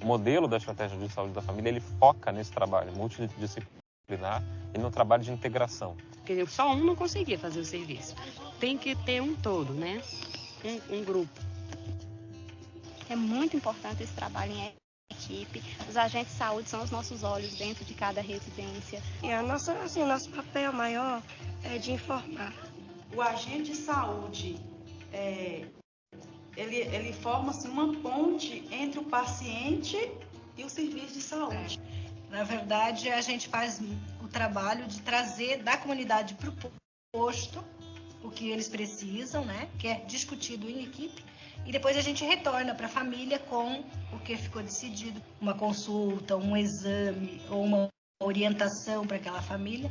O modelo da estratégia de saúde da família, ele foca nesse trabalho multidisciplinar e no trabalho de integração. Porque só um não conseguia fazer o serviço. Tem que ter um todo, né? Um grupo. É muito importante esse trabalho em equipe. Os agentes de saúde são os nossos olhos dentro de cada residência. E o nosso papel maior é de informar. O agente de saúde, ele forma assim, uma ponte entre o paciente e o serviço de saúde. Na verdade, a gente faz o trabalho de trazer da comunidade para o posto o que eles precisam, né? Que é discutido em equipe. E depois a gente retorna para a família com o que ficou decidido. Uma consulta, um exame ou uma orientação para aquela família.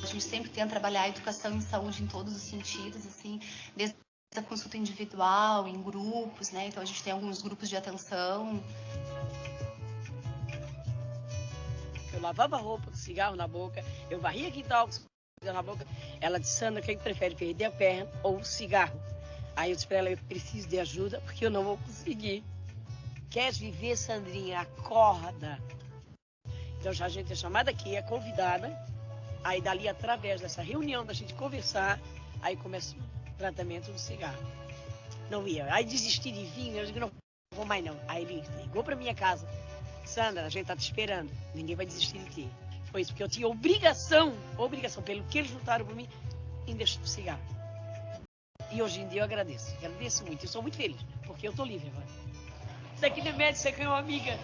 A gente sempre tenta trabalhar a educação em saúde em todos os sentidos, assim, desde a consulta individual, em grupos, né? Então a gente tem alguns grupos de atenção. lavava roupa com cigarro na boca, eu varria quintal com cigarro na boca. Ela disse, Sandra, quem prefere perder a perna ou o cigarro? Aí eu disse para ela, eu preciso de ajuda porque eu não vou conseguir. Queres viver, Sandrinha? Acorda. Então já a gente é chamada aqui, é convidada. Aí dali, através dessa reunião, da gente conversar, aí começa o tratamento do cigarro. Não ia. Aí desisti de vir, eu digo, não vou mais não. Aí ele ligou para minha casa. Sandra, a gente tá te esperando. Ninguém vai desistir de ti. Foi isso, porque eu tinha obrigação, pelo que eles lutaram por mim, em deixar o cigarro. E hoje em dia eu agradeço muito. Eu sou muito feliz, porque eu tô livre agora. Isso aqui não é médico, isso aqui é uma amiga.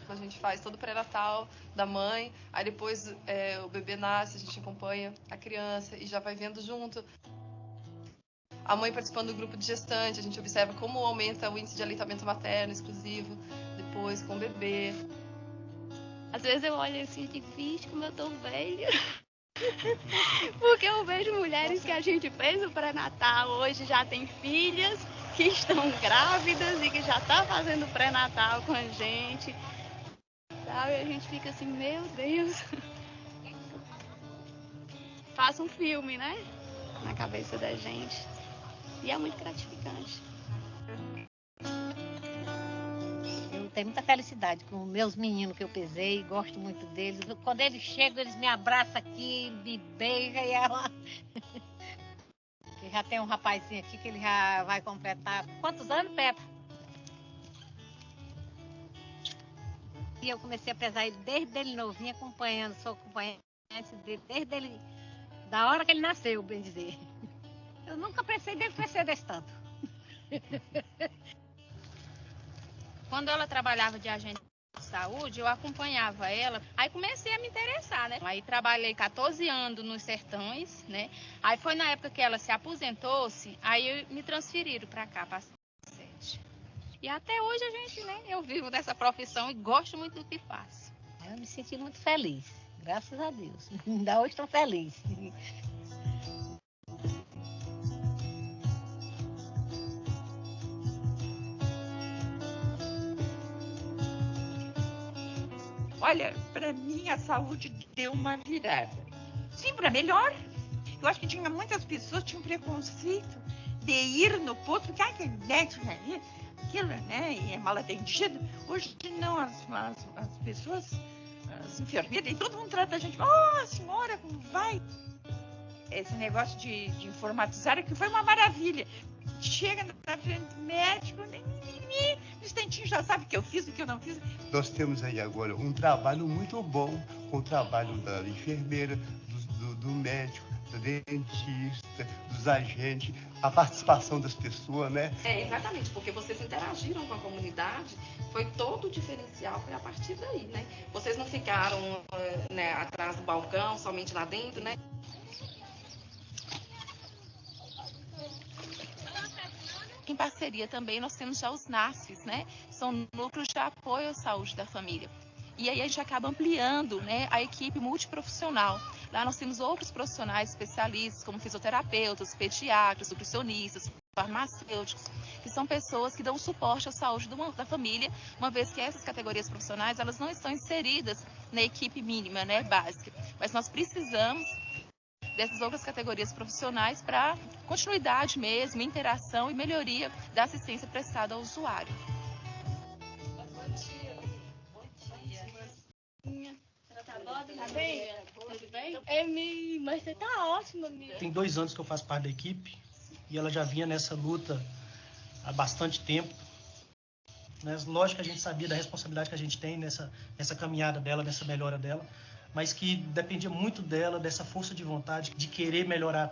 A gente faz todo o pré-natal da mãe, aí depois o bebê nasce, a gente acompanha a criança e já vai vendo junto. A mãe participando do grupo de gestante, a gente observa como aumenta o índice de aleitamento materno exclusivo, depois com o bebê. Às vezes eu olho assim e digo, vixe, como eu tô velha. Porque eu vejo mulheres que a gente fez o pré-natal, hoje já tem filhas que estão grávidas e que já tá fazendo pré-natal com a gente. Sabe? A gente fica assim, meu Deus. Faça um filme, né? Na cabeça da gente. E é muito gratificante. Eu tenho muita felicidade com meus meninos que eu pesei, gosto muito deles. Quando eles chegam, eles me abraçam aqui, me beijam e ela... Já tem um rapazinho aqui que ele já vai completar... Quantos anos, Pepe? E eu comecei a pesar ele desde ele novinho, sou acompanhante dele, desde ele... Da hora que ele nasceu, bem dizer. Eu nunca pensei dele crescer desse tanto. Quando ela trabalhava de agente de saúde, eu acompanhava ela. Aí comecei a me interessar, né? Aí trabalhei 14 anos nos sertões, né? Aí foi na época que ela se aposentou-se, aí me transferiram para cá, para a sede. E até hoje a gente, né? Eu vivo dessa profissão e gosto muito do que faço. Eu me senti muito feliz, graças a Deus. Ainda hoje estou feliz. Olha, para mim a saúde deu uma virada. Sim, para melhor. Eu acho que tinha muitas pessoas que tinham preconceito de ir no posto, porque aquele médico aí, aquilo, né, e é mal atendido. Hoje não, as pessoas, as enfermeiras, e todo mundo trata a gente, senhora, como vai? Esse negócio de informatizar que foi uma maravilha. Chega na frente do médico, no instantinho já sabe o que eu fiz, o que eu não fiz. Nós temos aí agora um trabalho muito bom, com o trabalho da enfermeira, do médico, do dentista, dos agentes, a participação das pessoas, né? Exatamente, porque vocês interagiram com a comunidade, foi todo o diferencial, foi a partir daí, né? Vocês não ficaram né, atrás do balcão, somente lá dentro, né? Em parceria também nós temos já os NASFs, né? São núcleos de apoio à saúde da família. E aí a gente acaba ampliando, né, a equipe multiprofissional. Lá nós temos outros profissionais especialistas, como fisioterapeutas, pediatras, nutricionistas, farmacêuticos, que são pessoas que dão suporte à saúde da família, uma vez que essas categorias profissionais elas não estão inseridas na equipe mínima, né, básica. Mas nós precisamos dessas outras categorias profissionais para continuidade mesmo, interação e melhoria da assistência prestada ao usuário. Bom dia. Tá bem? Tudo bem? Mas você tá ótima, amiga. Tem 2 anos que eu faço parte da equipe e ela já vinha nessa luta há bastante tempo. Né? Lógico que a gente sabia da responsabilidade que a gente tem nessa caminhada dela, nessa melhora dela, mas que dependia muito dela, dessa força de vontade, de querer melhorar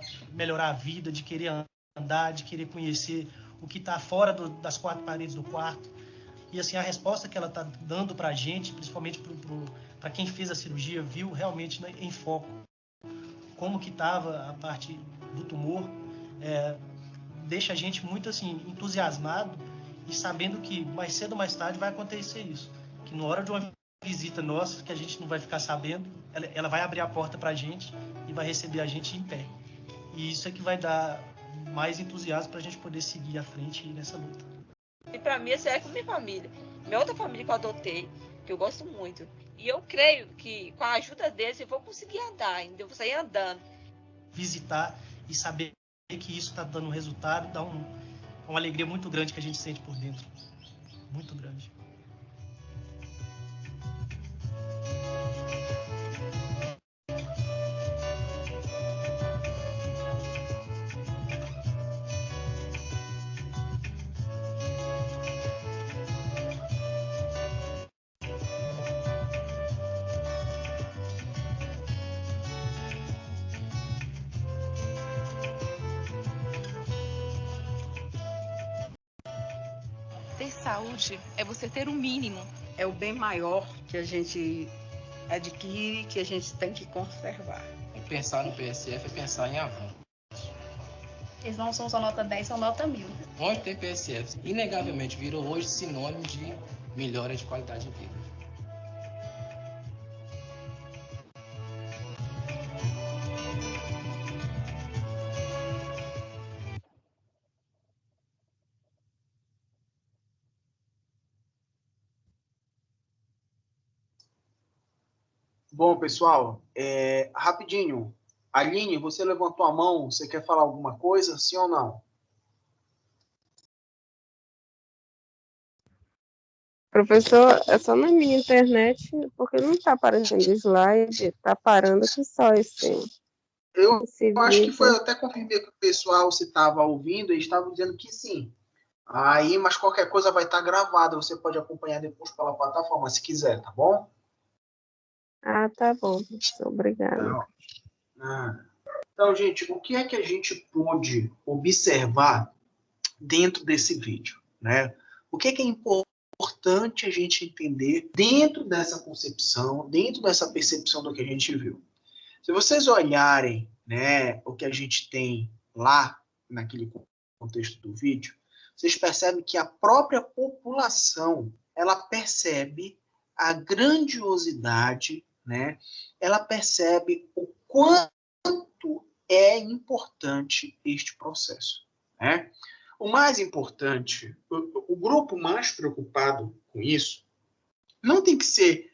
a vida, de querer andar, de querer conhecer o que está fora das 4 paredes do quarto. E assim, a resposta que ela está dando para a gente, principalmente para quem fez a cirurgia, viu realmente em foco como que estava a parte do tumor, deixa a gente muito assim, entusiasmado e sabendo que mais cedo ou mais tarde vai acontecer isso. Que na hora de uma visita nossa, que a gente não vai ficar sabendo, ela vai abrir a porta para a gente e vai receber a gente em pé. E isso é que vai dar mais entusiasmo para a gente poder seguir à frente nessa luta. E para mim, essa é com minha família. Minha outra família que eu adotei, que eu gosto muito. E eu creio que com a ajuda deles eu vou conseguir andar, ainda eu vou sair andando. Visitar e saber que isso está dando resultado dá uma alegria muito grande que a gente sente por dentro. Muito grande. Ter saúde é você ter o mínimo. É o bem maior que a gente adquire, que a gente tem que conservar. Pensar no PSF é pensar em avanço. Eles não são só nota 10, são nota 1000. Onde tem PSF, inegavelmente virou hoje sinônimo de melhora de qualidade de vida. Bom, pessoal, rapidinho. Aline, você levantou a mão, você quer falar alguma coisa, sim ou não? Professor, é só na minha internet, porque não está aparecendo slide, está parando aqui só esse Eu acho que vídeo. foi, eu até confirmei com o pessoal se estava ouvindo, eles estavam dizendo que sim. Aí, mas qualquer coisa vai estar gravada, você pode acompanhar depois pela plataforma, se quiser, tá bom? Ah, tá bom, professor, obrigada. Então, gente, o que é que a gente pôde observar dentro desse vídeo, né? O que é importante a gente entender dentro dessa concepção, dentro dessa percepção do que a gente viu? Se vocês olharem, né, o que a gente tem lá naquele contexto do vídeo, vocês percebem que a própria população, ela percebe a grandiosidade, né? Ela percebe o quanto é importante este processo, né? O mais importante, o grupo mais preocupado com isso, não tem que ser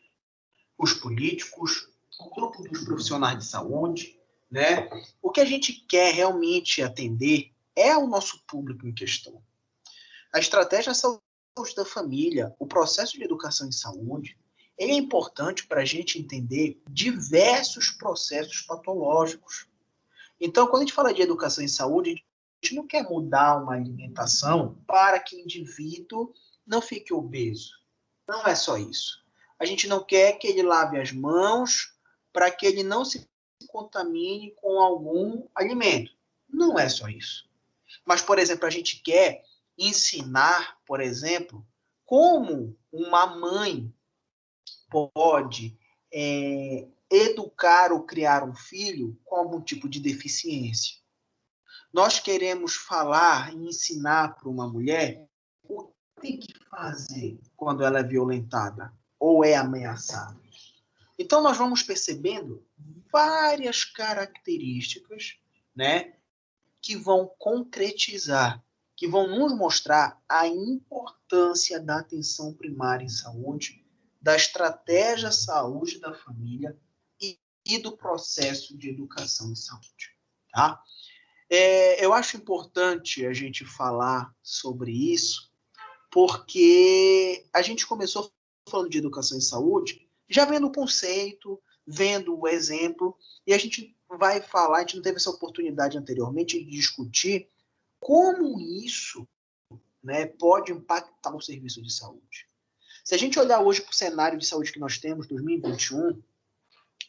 os políticos, o grupo dos profissionais de saúde, né? O que a gente quer realmente atender é o nosso público em questão. A estratégia Saúde da Família, o processo de educação em saúde, ele é importante para a gente entender diversos processos patológicos. Então, quando a gente fala de educação em saúde, a gente não quer mudar uma alimentação para que o indivíduo não fique obeso. Não é só isso. A gente não quer que ele lave as mãos para que ele não se contamine com algum alimento. Não é só isso. Mas, por exemplo, a gente quer ensinar, por exemplo, como uma mãe pode educar ou criar um filho com algum tipo de deficiência. Nós queremos falar e ensinar para uma mulher o que tem que fazer quando ela é violentada ou é ameaçada. Então, nós vamos percebendo várias características, né, que vão concretizar, que vão nos mostrar a importância da atenção primária em saúde, da estratégia saúde da família e do processo de educação em saúde. Tá? Eu acho importante a gente falar sobre isso, porque a gente começou falando de educação em saúde, já vendo o conceito, vendo o exemplo, e a gente vai falar, a gente não teve essa oportunidade anteriormente de discutir como isso, né, pode impactar o serviço de saúde. Se a gente olhar hoje para o cenário de saúde que nós temos, 2021,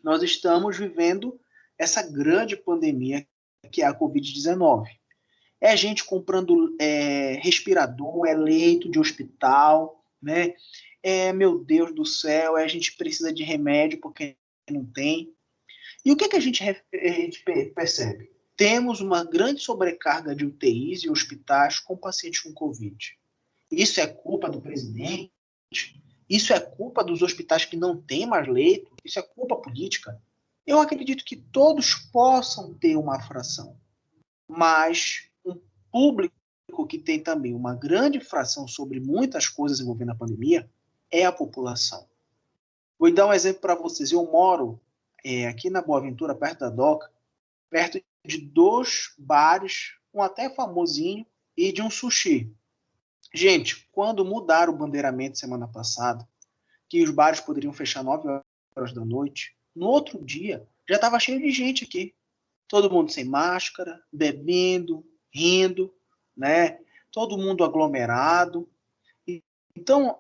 nós estamos vivendo essa grande pandemia que é a Covid-19. É gente comprando respirador, é leito de hospital, né? Meu Deus do céu, a gente precisa de remédio porque não tem. E o que a gente percebe? Temos uma grande sobrecarga de UTIs e hospitais com pacientes com Covid. Isso é culpa do presidente? Isso é culpa dos hospitais que não têm mais leito? Isso é culpa política? Eu acredito que todos possam ter uma fração, mas o público que tem também uma grande fração sobre muitas coisas envolvendo a pandemia é a população. Vou dar um exemplo para vocês. Eu moro aqui na Boa Ventura, perto da Doca, perto de 2 bares, um até famosinho, e de um sushi. Gente, quando mudaram o bandeiramento semana passada, que os bares poderiam fechar 9 horas da noite, no outro dia já estava cheio de gente aqui. Todo mundo sem máscara, bebendo, rindo, né? Todo mundo aglomerado. Então,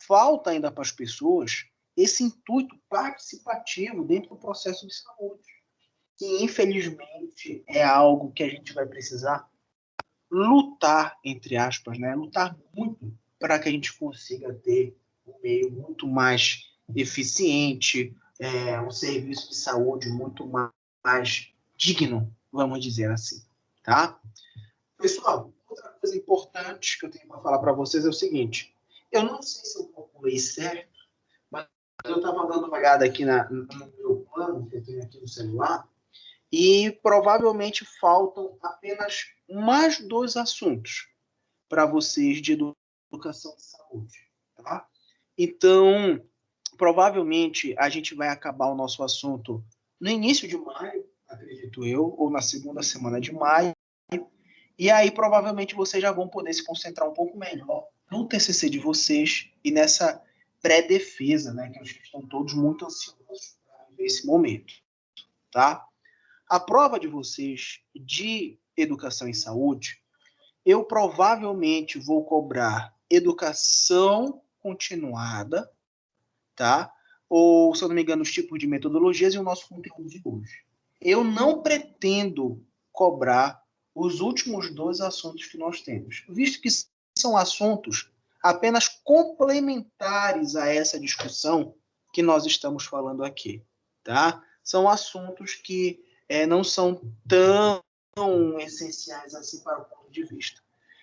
falta ainda para as pessoas esse intuito participativo dentro do processo de saúde, que infelizmente é algo que a gente vai precisar lutar, entre aspas, né? Lutar muito para que a gente consiga ter um meio muito mais eficiente, um serviço de saúde muito mais digno, vamos dizer assim, tá? Pessoal, outra coisa importante que eu tenho para falar para vocês é o seguinte: eu não sei se eu calculei certo, mas eu estava dando uma olhada aqui no meu plano, que eu tenho aqui no celular, e provavelmente faltam apenas mais 2 assuntos para vocês de educação e saúde, tá? Então, provavelmente a gente vai acabar o nosso assunto no início de maio, acredito eu, ou na segunda semana de maio, e aí provavelmente vocês já vão poder se concentrar um pouco melhor no TCC de vocês e nessa pré-defesa, né, que estão todos muito ansiosos para viver esse momento, tá? A prova de vocês de educação e saúde, eu provavelmente vou cobrar educação continuada, tá? Ou, se eu não me engano, os tipos de metodologias e o nosso conteúdo de hoje. Eu não pretendo cobrar os últimos 2 assuntos que nós temos, visto que são assuntos apenas complementares a essa discussão que nós estamos falando aqui, tá? São assuntos que não são tão essenciais assim para o ponto de vista.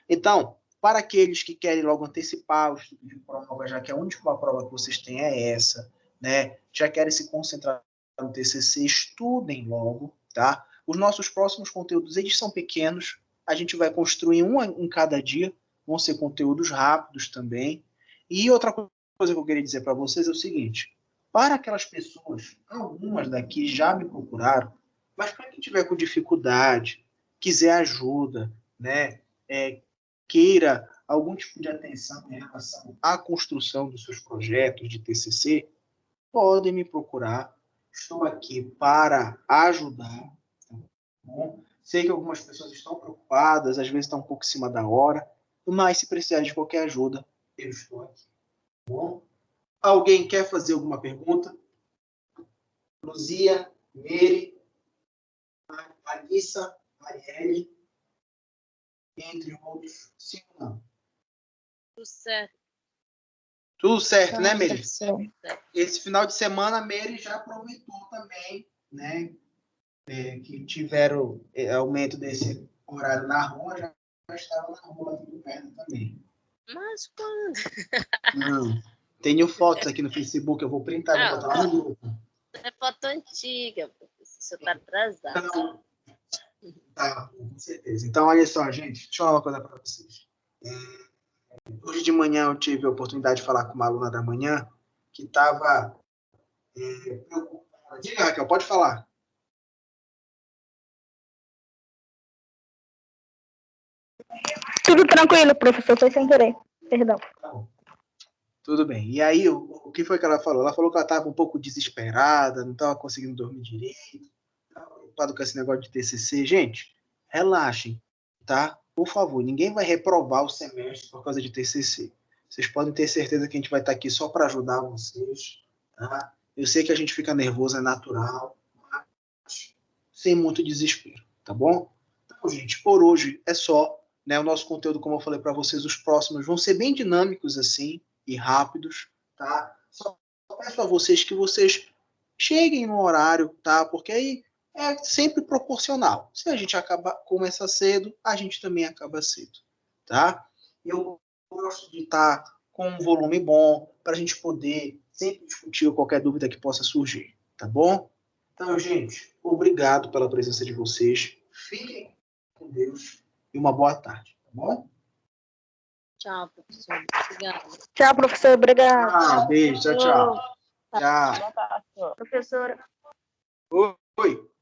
Então, para aqueles que querem logo antecipar os tipos de prova, já que a única prova que vocês têm é essa, né? Já querem se concentrar no TCC, estudem logo, tá? Os nossos próximos conteúdos, eles são pequenos, a gente vai construir um em cada dia, vão ser conteúdos rápidos também. E outra coisa que eu queria dizer para vocês é o seguinte: para aquelas pessoas, algumas daqui já me procuraram, mas para quem tiver com dificuldade, quiser ajuda, né, queira algum tipo de atenção em relação à construção dos seus projetos de TCC, podem me procurar. Estou aqui para ajudar. Tá bom? Sei que algumas pessoas estão preocupadas, às vezes estão um pouco em cima da hora, mas se precisar de qualquer ajuda, eu estou aqui. Tá bom? Alguém quer fazer alguma pergunta? Luzia, Mary, Alissa, Marielle, entre outros. Sim ou não? Tudo certo. Tudo certo, né, Mary? Certo. Esse final de semana, a Mary já aproveitou também, né? Que tiveram aumento desse horário na rua, já estava na rua aqui perto também. Mas quando? Não. Tenho fotos aqui no Facebook, eu vou printar e vou botar lá no grupo. É foto antiga, você está atrasado. Então, tá, com certeza. Então, olha só, gente, deixa eu falar uma coisa para vocês. Hoje de manhã eu tive a oportunidade de falar com uma aluna da manhã que estava preocupada. Diga, Raquel, pode falar. Tudo tranquilo, professor, foi sem querer. Perdão. Tá bom. Tudo bem. E aí, o que foi que ela falou? Ela falou que ela estava um pouco desesperada, não estava conseguindo dormir direito, estava preocupada com esse negócio de TCC. Gente, relaxem, tá? Por favor, ninguém vai reprovar o semestre por causa de TCC. Vocês podem ter certeza que a gente vai estar aqui só para ajudar vocês, tá? Eu sei que a gente fica nervoso, é natural, mas sem muito desespero, tá bom? Então, gente, por hoje é só, né? O nosso conteúdo, como eu falei para vocês, os próximos vão ser bem dinâmicos assim e rápidos, tá? Só peço a vocês que vocês cheguem no horário, tá? Porque aí é sempre proporcional. Se a gente começar cedo, a gente também acaba cedo, tá? Eu gosto de estar com um volume bom para a gente poder sempre discutir qualquer dúvida que possa surgir, tá bom? Então, gente, obrigado pela presença de vocês. Fiquem com Deus e uma boa tarde, tá bom? Tchau, professor. Obrigada. Tchau, professor. Obrigada. Beijo, tchau, tchau. Tchau. Professora. Oi.